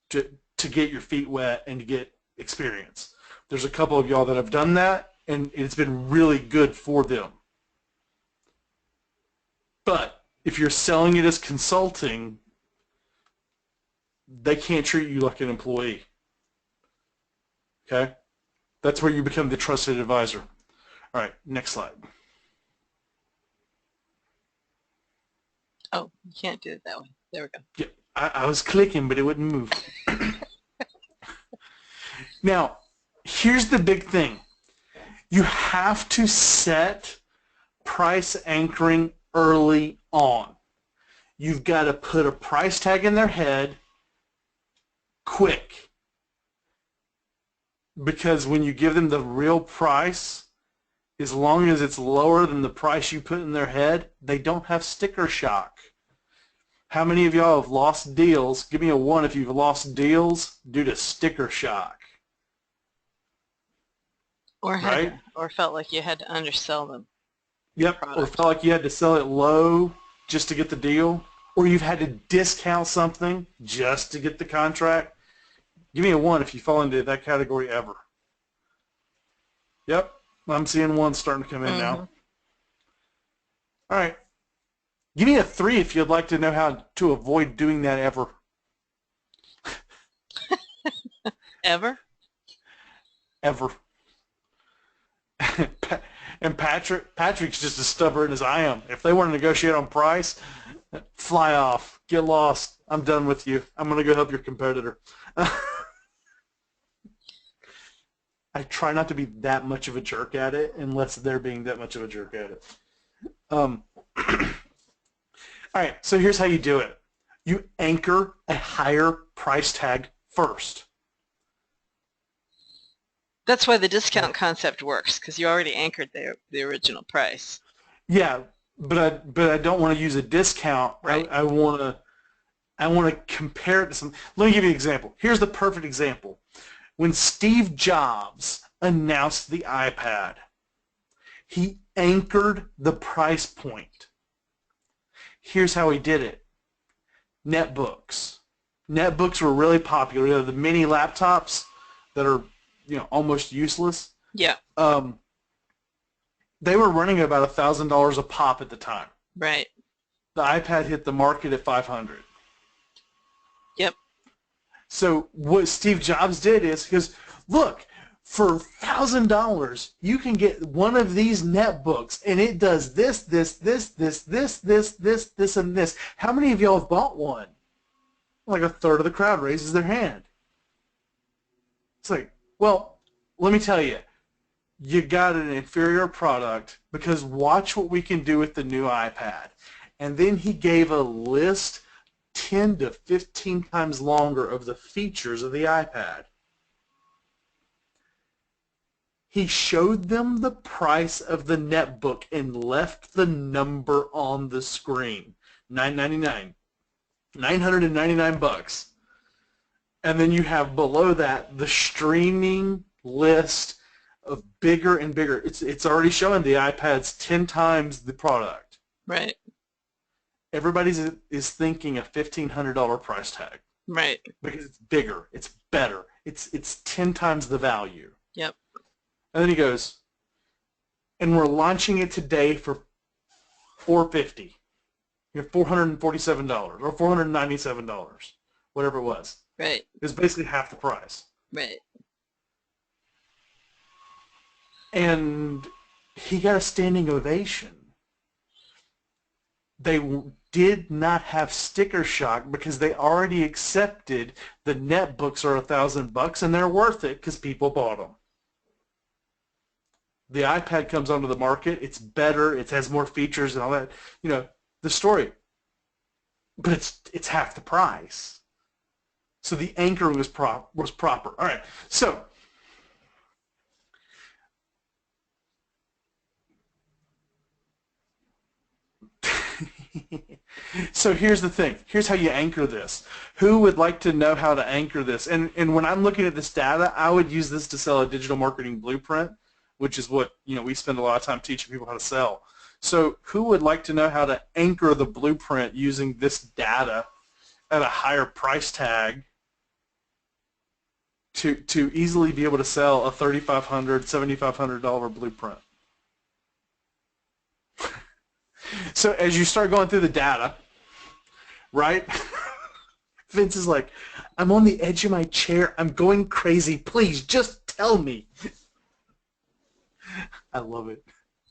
to get your feet wet and to get experience. There's a couple of y'all that have done that, and it's been really good for them. But if you're selling it as consulting, they can't treat you like an employee. Okay? That's where you become the trusted advisor. All right, next slide.
Oh, you can't do it that way. There we go.
Yeah, I was clicking, but it wouldn't move. Now, here's the big thing. You have to set price anchoring early on. You've got to put a price tag in their head quick. Because when you give them the real price, as long as it's lower than the price you put in their head, they don't have sticker shock. How many of y'all have lost deals? Give me a 1 if you've lost deals due to sticker shock.
Or
right?
or felt like you had to undersell them.
Yep, or felt like you had to sell it low just to get the deal, or you've had to discount something just to get the contract. Give me a 1 if you fall into that category ever. Yep, I'm seeing 1 starting to come in now. All right. Give me a 3 if you'd like to know how to avoid doing that ever.
Ever?
Ever. And Patrick's just as stubborn as I am. If they want to negotiate on price, fly off. Get lost. I'm done with you. I'm going to go help your competitor. I try not to be that much of a jerk at it unless they're being that much of a jerk at it. All right, so here's how you do it. You anchor a higher price tag first.
That's why the discount concept works, because you already anchored the original price.
Yeah, but I don't want to use a discount.
Right.
I want to compare it to some. Let me give you an example. Here's the perfect example. When Steve Jobs announced the iPad, he anchored the price point. Here's how he did it. Netbooks. Netbooks were really popular. You know, the mini laptops that are, almost useless.
Yeah.
They were running about $1,000 a pop at the time.
Right.
The iPad hit the market at $500.
Yep.
So what Steve Jobs did is, because look, for $1,000 you can get one of these netbooks, and it does this, this, this, this, this, this, this, this, and this. How many of y'all have bought one? Like a third of the crowd raises their hand. It's like, well, let me tell you, you got an inferior product, because watch what we can do with the new iPad. And then he gave a list 10 to 15 times longer of the features of the iPad. He showed them the price of the netbook and left the number on the screen. $999. $999. And then you have below that the streaming list of bigger and bigger. It's already showing the iPad's 10 times the product.
Right.
Everybody is thinking a $1,500 price tag.
Right.
Because it's bigger, it's better, it's 10 times the value.
Yep.
And then he goes, and we're launching it today for $450. $447 or $497, whatever it was.
Right.
It was basically half the price.
Right.
And he got a standing ovation. They did not have sticker shock because they already accepted the netbooks are $1,000 and they're worth it because people bought them. The iPad comes onto the market. It's better. It has more features and all that. The story. But it's half the price. So the anchoring was proper. All right. So here's the thing. Here's how you anchor this. Who would like to know how to anchor this? And when I'm looking at this data, I would use this to sell a digital marketing blueprint, which is what we spend a lot of time teaching people how to sell. So who would like to know how to anchor the blueprint using this data at a higher price tag to easily be able to sell a $3,500, $7,500 blueprint? So as you start going through the data, right? Vince is like, I'm on the edge of my chair. I'm going crazy. Please, just tell me. I love it.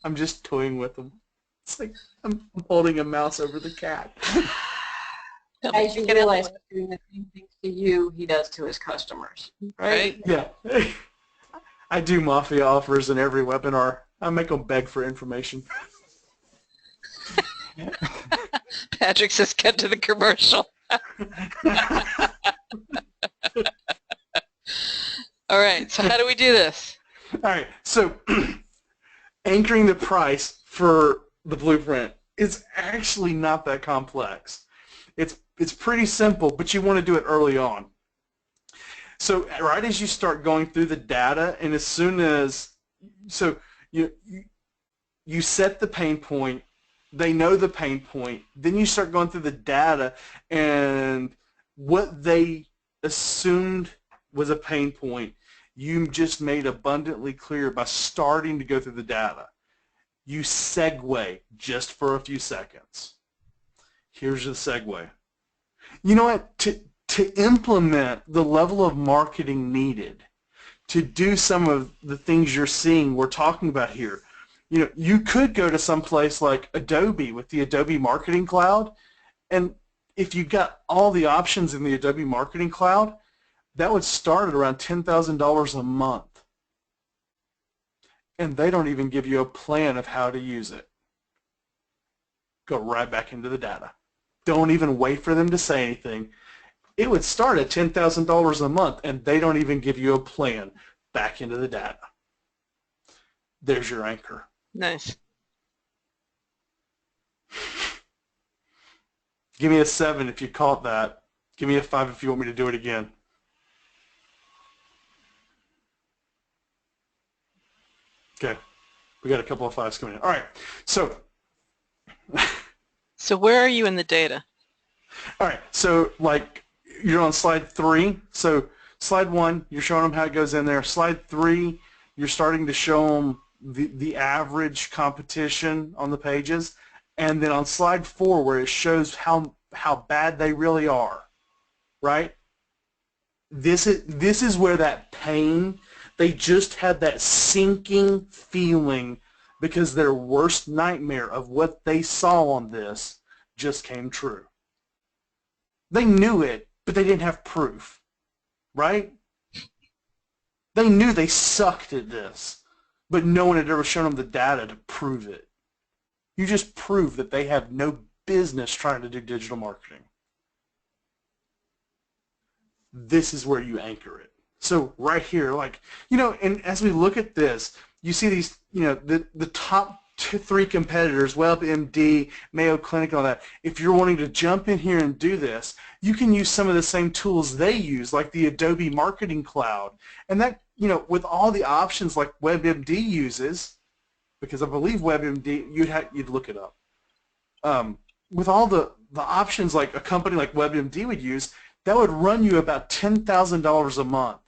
I'm just toying with him. It's like I'm holding a mouse over the cat.
As you realize he's doing the same things to you he does to his customers.
Right?
Yeah. I do mafia offers in every webinar. I make them beg for information.
Patrick says, "Get to the commercial." All right. So how do we do this?
All right. So anchoring the price for the blueprint is actually not that complex. It's pretty simple, but you want to do it early on. So right as you start going through the data, and as soon as you set the pain point, they know the pain point, then you start going through the data, and what they assumed was a pain point, you just made abundantly clear by starting to go through the data. You segue just for a few seconds. Here's the segue. You know what? To implement the level of marketing needed to do some of the things you're seeing we're talking about here, you could go to some place like Adobe with the Adobe Marketing Cloud, and if you got all the options in the Adobe Marketing Cloud, that would start at around $10,000 a month. And they don't even give you a plan of how to use it. Go right back into the data. Don't even wait for them to say anything. It would start at $10,000 a month, and they don't even give you a plan. Back into the data. There's your anchor.
Nice.
Give me a 7 if you caught that. Give me a 5 if you want me to do it again. Okay. We got a couple of 5s coming in. All right. So.
So where are you in the data?
All right. So like you're on slide 3. So slide 1, you're showing them how it goes in there. Slide 3, you're starting to show them the average competition on the pages. And then on slide 4, where it shows how bad they really are, right? This is where that pain, they just had that sinking feeling because their worst nightmare of what they saw on this just came true. They knew it, but they didn't have proof, right? They knew they sucked at this, but no one had ever shown them the data to prove it. You just prove that they have no business trying to do digital marketing. This is where you anchor it. So right here, like, and as we look at this, you see these, the top 3 competitors, WebMD, Mayo Clinic, and all that. If you're wanting to jump in here and do this, you can use some of the same tools they use, like the Adobe Marketing Cloud. And that, with all the options like WebMD uses, because I believe WebMD, you'd look it up. With all the options like a company like WebMD would use, that would run you about $10,000 a month.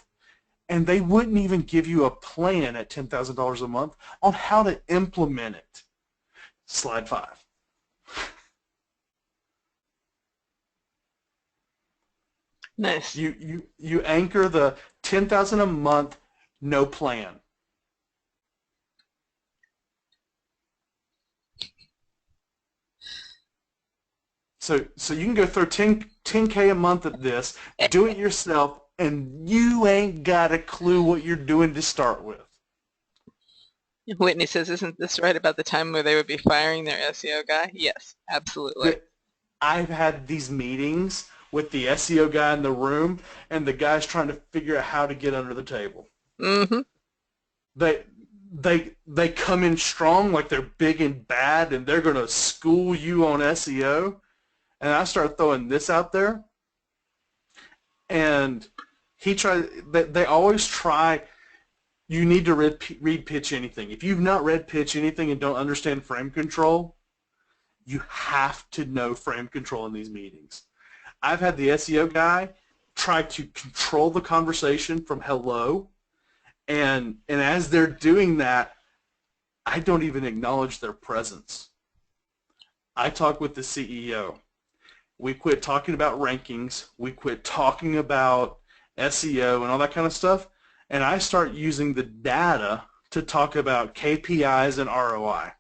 And they wouldn't even give you a plan at $10,000 a month on how to implement it. Slide 5.
Nice.
You anchor the $10,000 a month, no plan. So you can go through 10K a month at this, do it yourself, and you ain't got a clue what you're doing to start with.
Whitney says, isn't this right about the time where they would be firing their SEO guy? Yes, absolutely.
I've had these meetings with the SEO guy in the room, and the guy's trying to figure out how to get under the table.
Mm-hmm.
They come in strong like they're big and bad, and they're going to school you on SEO. And I start throwing this out there, and they always try, you need to read Pitch Anything. If you've not read Pitch Anything and don't understand frame control, you have to know frame control in these meetings. I've had the SEO guy try to control the conversation from hello, and as they're doing that, I don't even acknowledge their presence. I talk with the CEO. We quit talking about rankings. We quit talking about SEO and all that kind of stuff. And I start using the data to talk about KPIs and ROI,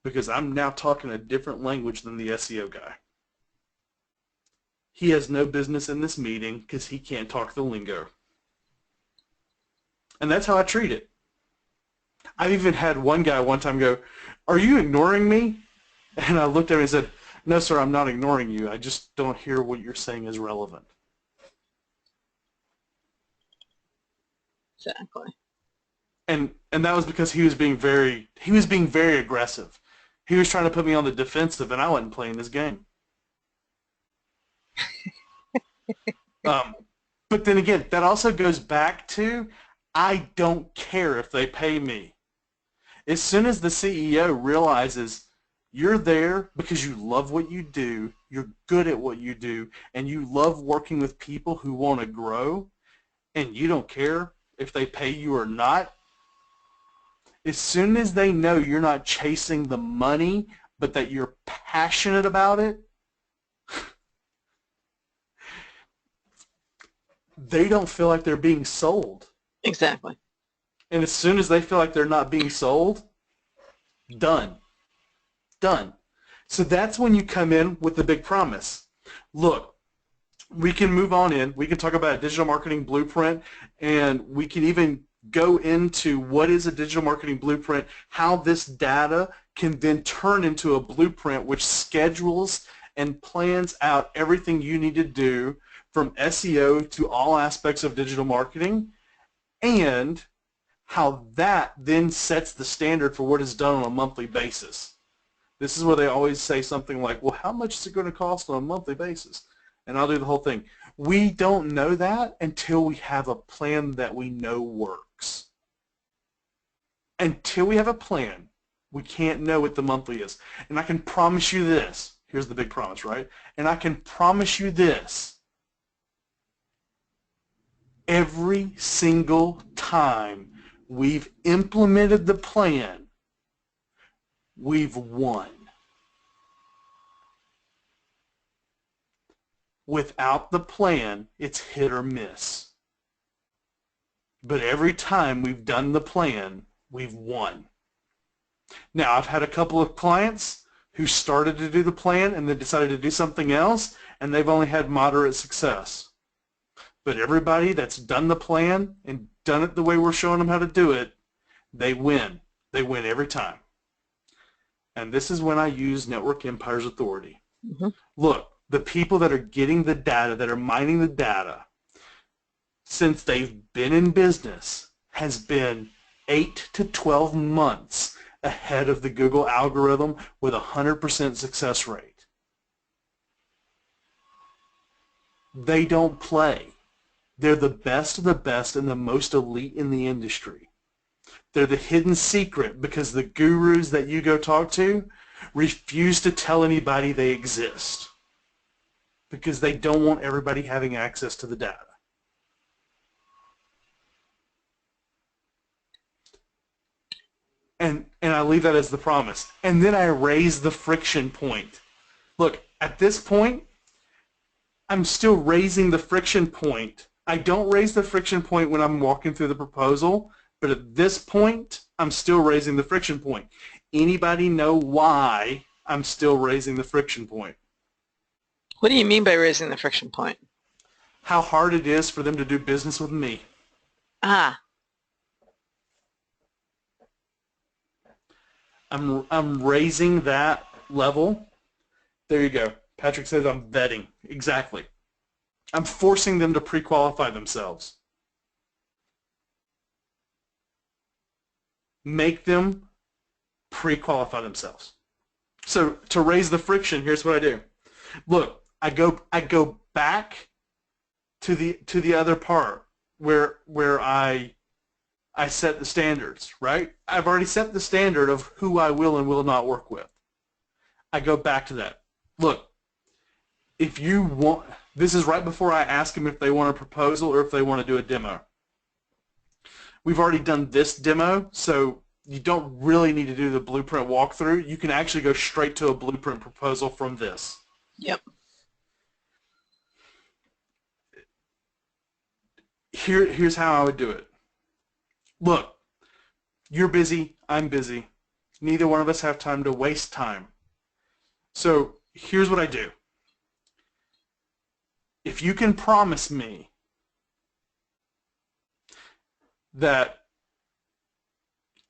because I'm now talking a different language than the SEO guy. He has no business in this meeting because he can't talk the lingo. And that's how I treat it. I've even had one guy one time go, "Are you ignoring me?" And I looked at him and said, "No, sir, I'm not ignoring you. I just don't hear what you're saying is relevant."
Exactly.
And that was because he was being very aggressive. He was trying to put me on the defensive, and I wasn't playing this game. But then again, that also goes back to I don't care if they pay me. As soon as the CEO realizes you're there because you love what you do, you're good at what you do, and you love working with people who want to grow, and you don't care if they pay you or not, as soon as they know you're not chasing the money, but that you're passionate about it, they don't feel like they're being sold.
Exactly.
And as soon as they feel like they're not being sold, done. Done. So that's when you come in with the big promise. Look, we can move on in. We can talk about a digital marketing blueprint, and we can even go into what is a digital marketing blueprint, how this data can then turn into a blueprint which schedules and plans out everything you need to do from SEO to all aspects of digital marketing, and how that then sets the standard for what is done on a monthly basis. This is where they always say something like, well, how much is it going to cost on a monthly basis? And I'll do the whole thing. We don't know that until we have a plan that we know works. Until we have a plan, we can't know what the monthly is. And I can promise you this. Here's the big promise, right? And I can promise you this. Every single time we've implemented the plan, we've won. Without the plan, it's hit or miss. But every time we've done the plan, we've won. Now, I've had a couple of clients who started to do the plan and then decided to do something else, and they've only had moderate success. But everybody that's done the plan and done it the way we're showing them how to do it, they win. They win every time. And this is when I use Network Empire's authority. Mm-hmm. Look, the people that are getting the data, that are mining the data, since they've been in business, has been 8 to 12 months ahead of the Google algorithm with a 100% success rate. They don't play. They're the best of the best and the most elite in the industry. They're the hidden secret because the gurus that you go talk to refuse to tell anybody they exist because they don't want everybody having access to the data. And I leave that as the promise. And then I raise the friction point. Look, at this point, I'm still raising the friction point. I don't raise the friction point when I'm walking through the proposal, but at this point, I'm still raising the friction point. Anybody know why I'm still raising the friction point?
What do you mean by raising the friction point?
How hard it is for them to do business with me.
Ah.
I'm raising that level. There you go. Patrick says I'm vetting. Exactly. I'm forcing them to pre-qualify themselves. Make them pre-qualify themselves. So to raise the friction, here's what I do. Look, I go back to the other part where I set the standards, right? I've already set the standard of who I will and will not work with. I go back to that. Look, if you want, this is right before I ask them if they want a proposal or if they want to do a demo. We've already done this demo, so you don't really need to do the blueprint walkthrough. You can actually go straight to a blueprint proposal from this.
Yep.
Here's how I would do it. Look, you're busy, I'm busy. Neither one of us have time to waste time. So here's what I do. If you can promise me that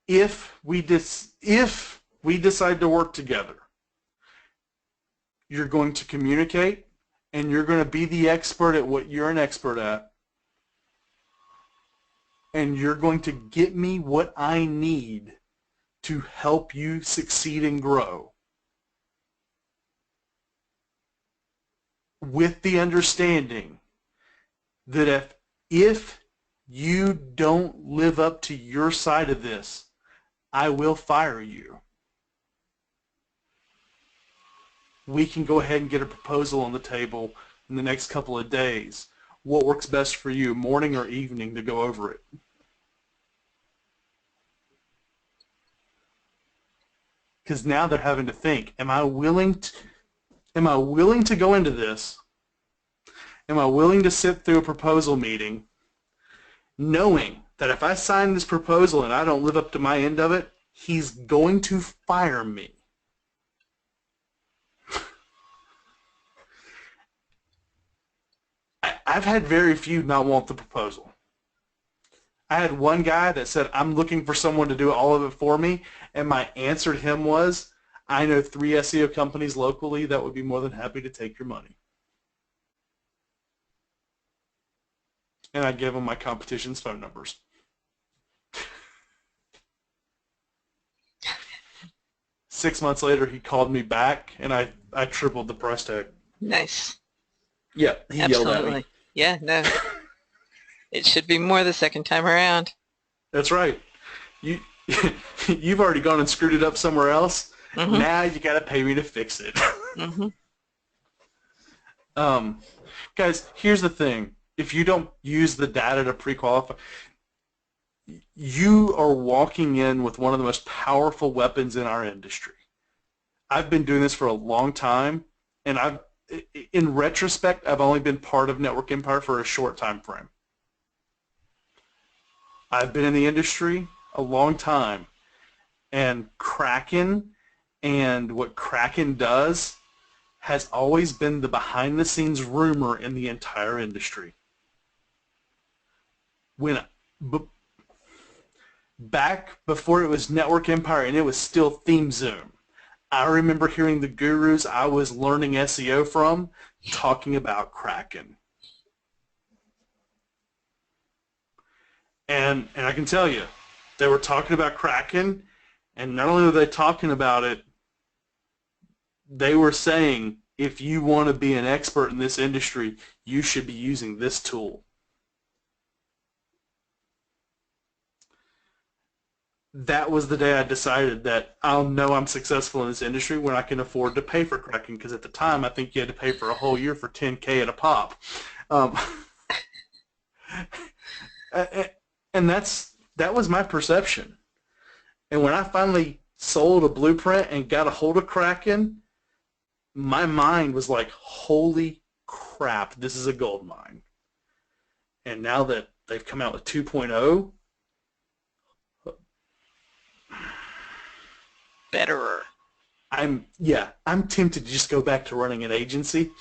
if we decide to work together, you're going to communicate and you're going to be the expert at what you're an expert at, and you're going to get me what I need to help you succeed and grow, with the understanding that if you don't live up to your side of this, I will fire you. We can go ahead and get a proposal on the table in the next couple of days. What works best for you, morning or evening, to go over it? Because now they're having to think, am I willing to go into this? Am I willing to sit through a proposal meeting knowing that if I sign this proposal and I don't live up to my end of it, he's going to fire me? I've had very few not want the proposal. I had one guy that said, I'm looking for someone to do all of it for me, and my answer to him was, I know 3 SEO companies locally that would be more than happy to take your money. And I gave him my competition's phone numbers. Six months later, he called me back, and I tripled the price tag.
Nice.
Yeah, he
Absolutely.
yelled at me.
Yeah, no. It should be more the second time around.
That's right. You've already gone and screwed it up somewhere else.
Mm-hmm.
Now you got to pay me to fix it.
Mm-hmm.
Guys, here's the thing. If you don't use the data to pre-qualify, you are walking in with one of the most powerful weapons in our industry. I've been doing this for a long time, and in retrospect, I've only been part of Network Empire for a short time frame. I've been in the industry a long time, and Krakken and what Krakken does has always been the behind-the-scenes rumor in the entire industry. Back before it was Network Empire and it was still Theme Zoom, I remember hearing the gurus I was learning SEO from talking about Krakken. And I can tell you, they were talking about Krakken, and not only were they talking about it, they were saying, if you want to be an expert in this industry, you should be using this tool. That was the day I decided that I'll know I'm successful in this industry when I can afford to pay for Krakken, because at the time I think you had to pay for a whole year for $10K at a pop. And that was my perception. And when I finally sold a blueprint and got a hold of Krakken, my mind was like, holy crap, this is a gold mine. And now that they've come out with 2.0,
betterer.
I'm tempted to just go back to running an agency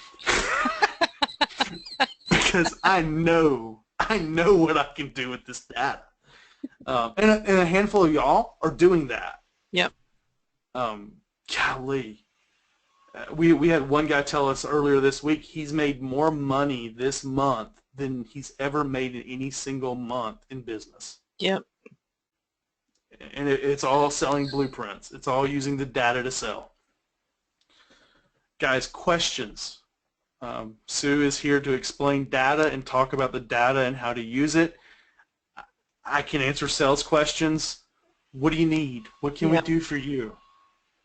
because I know what I can do with this data. And a handful of y'all are doing that.
Yep.
Golly. We had one guy tell us earlier this week he's made more money this month than he's ever made in any single month in business.
Yep.
And it's all selling blueprints. It's all using the data to sell. Guys, questions? Sue is here to explain data and talk about the data and how to use it. I can answer sales questions. What do you need? What can we do for you?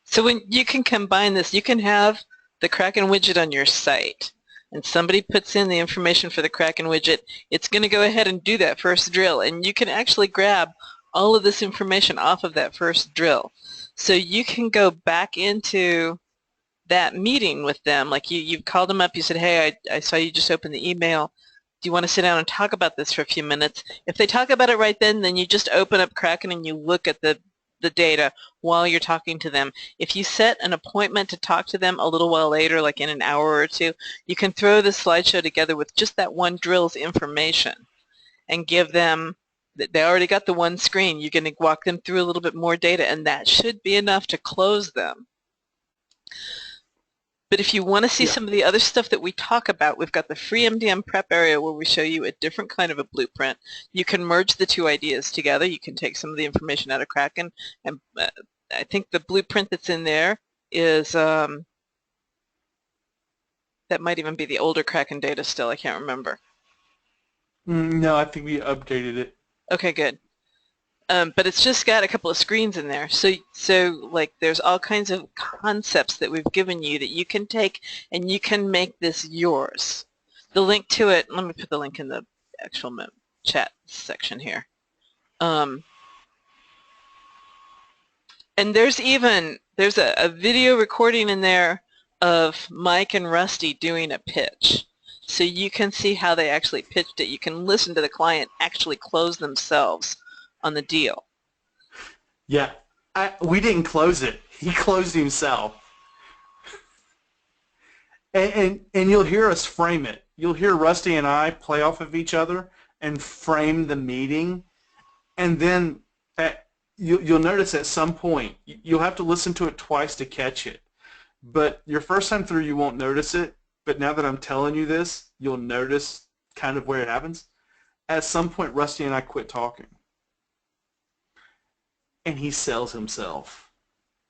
So when you can combine this, you can have the Krakken widget on your site, and somebody puts in the information for the Krakken widget. It's going to go ahead and do that first drill, and you can actually grab all of this information off of that first drill. So you can go back into that meeting with them, like you called them up, you said, hey, I saw you just open the email. Do you want to sit down and talk about this for a few minutes? If they talk about it right then you just open up Krakken and you look at the data while you're talking to them. If you set an appointment to talk to them a little while later, like in an hour or two, you can throw the slideshow together with just that one drill's information and give them, they already got the one screen, you're going to walk them through a little bit more data, and that should be enough to close them. But if you want to see
Yeah.
some of the other stuff that we talk about, we've got the free MDM prep area where we show you a different kind of a blueprint. You can merge the two ideas together. You can take some of the information out of Kraken, and I think the blueprint that's in there is, that might even be the older Kraken data still. I can't remember.
No, I think we updated it.
Okay, good. But it's just got a couple of screens in there. So like there's all kinds of concepts that we've given you that you can take and you can make this yours. The link to it, let me put the link in the actual chat section here. And there's a video recording in there of Mike and Rusty doing a pitch. So you can see how they actually pitched it. You can listen to the client actually close themselves on the deal.
Yeah, we didn't close it. He closed himself. And you'll hear us frame it. You'll hear Rusty and I play off of each other and frame the meeting. And then you'll notice at some point, you'll have to listen to it twice to catch it. But your first time through, you won't notice it. But now that I'm telling you this, you'll notice kind of where it happens. At some point, Rusty and I quit talking. And he sells himself.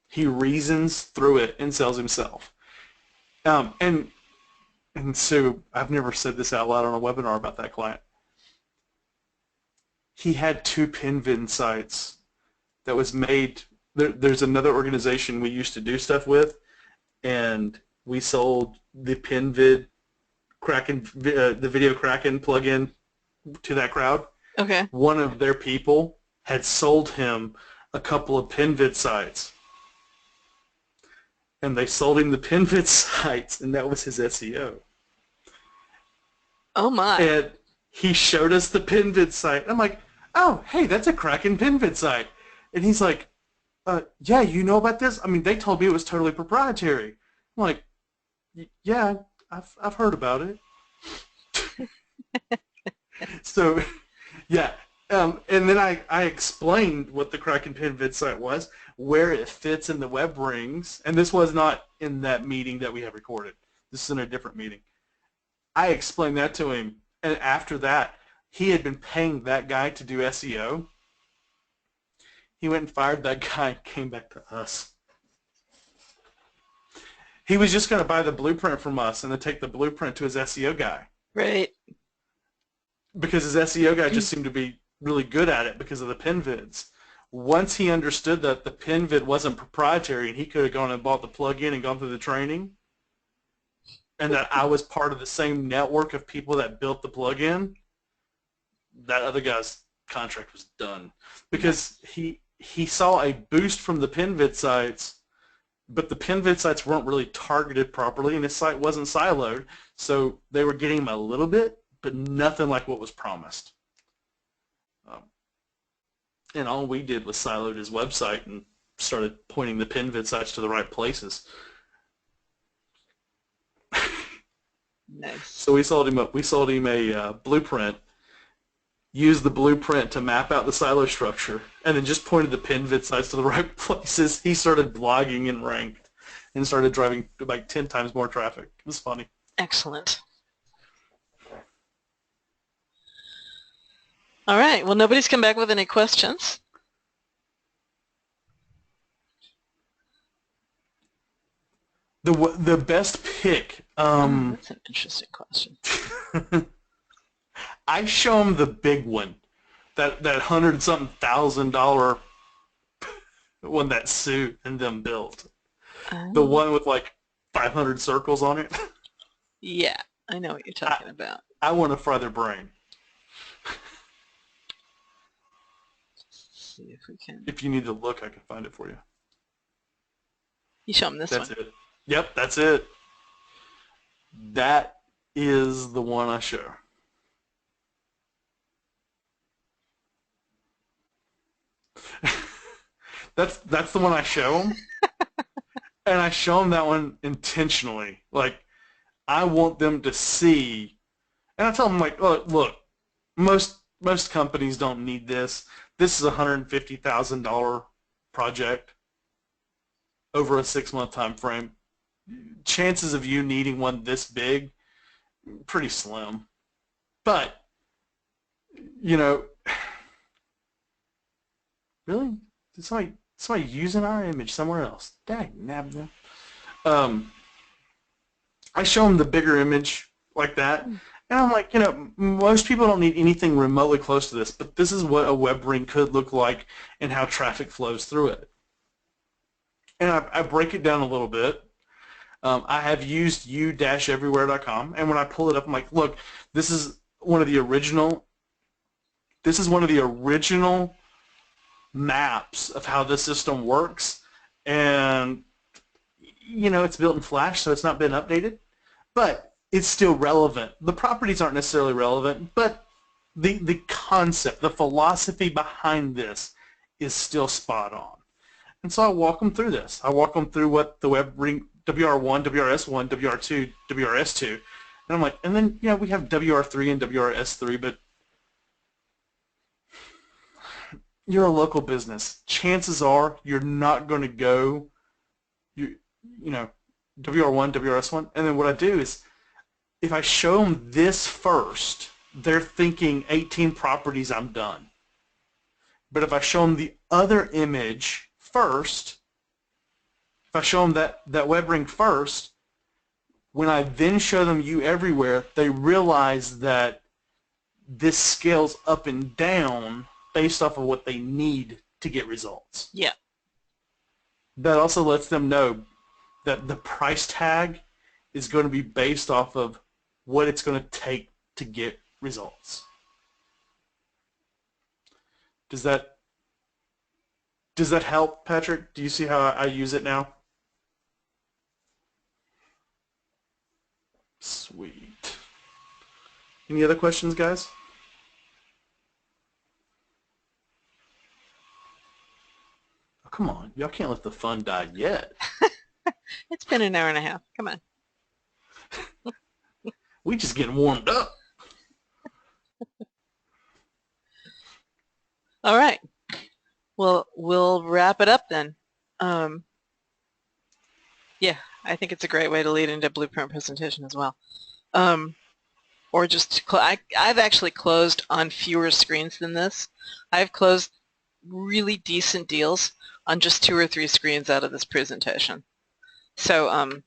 He reasons through it and sells himself. And so I've never said this out loud on a webinar about that client. He had 2 PinVid sites that was made. There's another organization we used to do stuff with, and we sold the PinVid Kraken, the video Kraken plugin to that crowd.
Okay.
One of their people had sold him a couple of PinVid sites. And they sold him the PinVid sites, and that was his SEO.
Oh my.
And he showed us the PinVid site. I'm like, oh, hey, that's a Kraken PinVid site. And he's like, yeah, you know about this? I mean, they told me it was totally proprietary. I'm like, yeah, I've heard about it. So, yeah. And then I explained what the Kraken PinVid site was, where it fits in the web rings, and this was not in that meeting that we have recorded. This is in a different meeting. I explained that to him, and after that, he had been paying that guy to do SEO. He went and fired that guy and came back to us. He was just going to buy the blueprint from us and then take the blueprint to his SEO guy.
Right.
Because his SEO guy just seemed to be really good at it because of the PinVids. Once he understood that the PinVid wasn't proprietary and he could have gone and bought the plugin and gone through the training, and that I was part of the same network of people that built the plugin, that other guy's contract was done. Because he saw a boost from the PinVid sites, but the PinVid sites weren't really targeted properly and his site wasn't siloed, so they were getting him a little bit, but nothing like what was promised. And all we did was siloed his website and started pointing the PinVid sites to the right places.
Nice.
So we sold him a blueprint, used the blueprint to map out the silo structure, and then just pointed the PinVid sites to the right places. He started blogging and ranked and started driving like 10 times more traffic. It was funny.
Excellent. All right. Well, nobody's come back with any questions.
The best pick.
That's an interesting question.
I show him the big one, that $100-something thousand one that Sue and them built. The one with like 500 circles on it.
Yeah, I know what you're talking about.
I want to fry their brain.
See if we can.
If you need to look, I can find it for you.
You show them this one.
That's it. Yep, that's it. That is the one I show. That's the one I show them. And I show them that one intentionally. Like, I want them to see. And I tell them, like, look, most companies don't need this. This is a $150,000 project over a 6-month time frame. chances of you needing one this big, pretty slim. But, you know, really? Did somebody using our image somewhere else? Dang, nabbit. I show them the bigger image like that, and I'm like, most people don't need anything remotely close to this, but this is what a web ring could look like and how traffic flows through it. And I break it down a little bit. I have used u-everywhere.com, and when I pull it up, I'm like, look, this is one of the original maps of how this system works, and it's built in Flash, so it's not been updated, but it's still relevant. The properties aren't necessarily relevant, but the concept, the philosophy behind this is still spot on. And so I walk them through this. I walk them through what the web ring, WR1, WRS1, WR2, WRS2, and I'm like, and then we have WR3 and WRS3, but you're a local business. Chances are you're not going to go, WR1, WRS1, and then what I do is, if I show them this first, they're thinking 18 properties, I'm done. But if I show them the other image first, if I show them that web ring first, when I then show them you everywhere, they realize that this scales up and down based off of what they need to get results.
Yeah.
That also lets them know that the price tag is going to be based off of what it's going to take to get results. Does that help, Patrick? Do you see how I use it now? Sweet. Any other questions, guys? Oh, come on. Y'all can't let the fun die yet.
It's been an hour and a half. Come on.
We just getting warmed up.
All right. Well, we'll wrap it up then. Yeah, I think it's a great way to lead into blueprint presentation as well. Or just, I've actually closed on fewer screens than this. I've closed really decent deals on just 2 or 3 screens out of this presentation. So,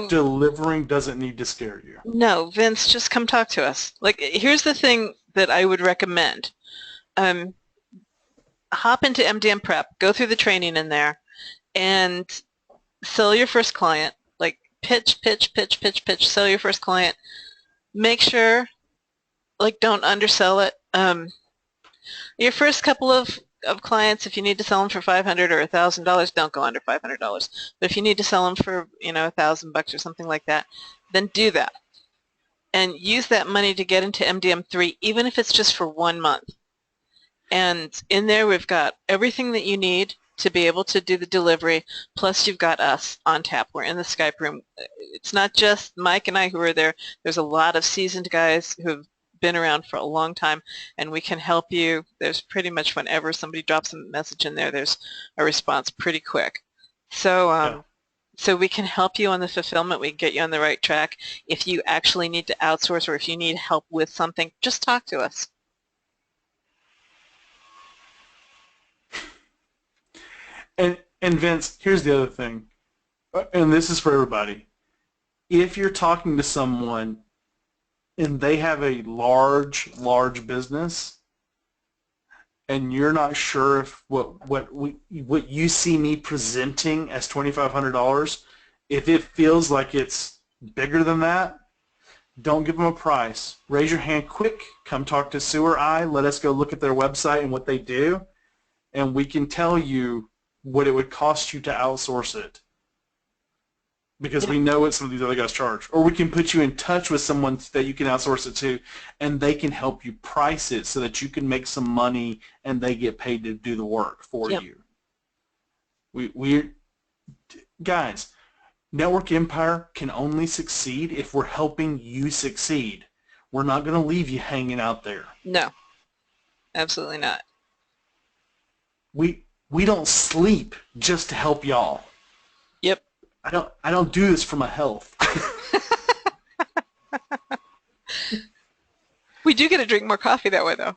delivering doesn't need to scare you.
No, Vince, just come talk to us. Like, here's the thing that I would recommend. Hop into MDM Prep, go through the training in there, and sell your first client. Like, pitch, sell your first client. Make sure, like, don't undersell it. Your first couple of clients, if you need to sell them for $500 or $1,000, don't go under $500. But if you need to sell them for, $1,000 or something like that, then do that. And use that money to get into MDM3, even if it's just for 1 month. And in there we've got everything that you need to be able to do the delivery, plus you've got us on tap. We're in the Skype room. It's not just Mike and I who are there. There's a lot of seasoned guys who've been around for a long time, and we can help you. There's pretty much whenever somebody drops a message in there, there's a response pretty quick. So so we can help you on the fulfillment. We can get you on the right track. If you actually need to outsource or if you need help with something, just talk to us.
And Vince, here's the other thing, and this is for everybody. If you're talking to someone and they have a large business, and you're not sure if what you see me presenting as $2,500, if it feels like it's bigger than that, don't give them a price. Raise your hand quick. Come talk to Sue or I. Let us go look at their website and what they do, and we can tell you what it would cost you to outsource it, because we know what some of these other guys charge. Or we can put you in touch with someone that you can outsource it to, and they can help you price it so that you can make some money and they get paid to do the work for you. We guys, Network Empire can only succeed if we're helping you succeed. We're not going to leave you hanging out there.
No, absolutely not.
We don't sleep just to help y'all.
Yep.
I don't do this for my health.
We do get to drink more coffee that way, though.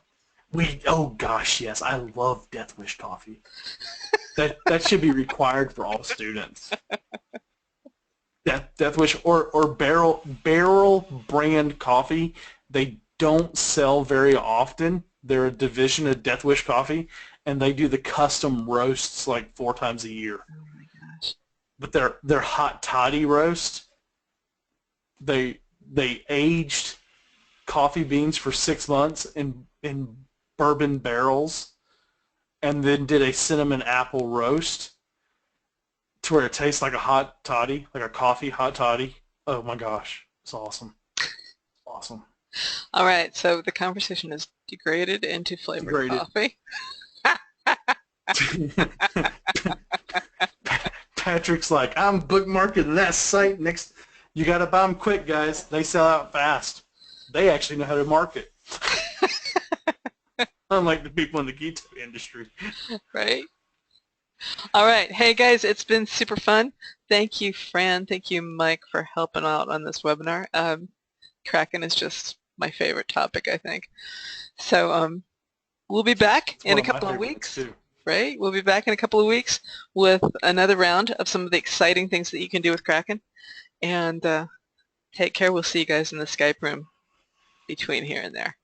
Oh gosh, yes, I love Death Wish coffee. That should be required for all students. Death Wish or barrel brand coffee. They don't sell very often. They're a division of Death Wish coffee, and they do the custom roasts like 4 times a year.
Oh my gosh.
But they're hot toddy roast. They aged coffee beans for 6 months in bourbon barrels, and then did a cinnamon apple roast to where it tastes like a hot toddy, like a coffee hot toddy. Oh my gosh, it's awesome. Awesome.
All right, so the conversation is degraded into flavored coffee.
Patrick's like, I'm bookmarking that site next. You got to buy them quick, guys. They sell out fast. They actually know how to market. Unlike the people in the keto industry.
Right. All right. Hey, guys, it's been super fun. Thank you, Fran. Thank you, Mike, for helping out on this webinar. Kraken is just my favorite topic, I think. So we'll be back in a couple of weeks. Too. Right? We'll be back in a couple of weeks with another round of some of the exciting things that you can do with Kraken. And take care. We'll see you guys in the Skype room between here and there.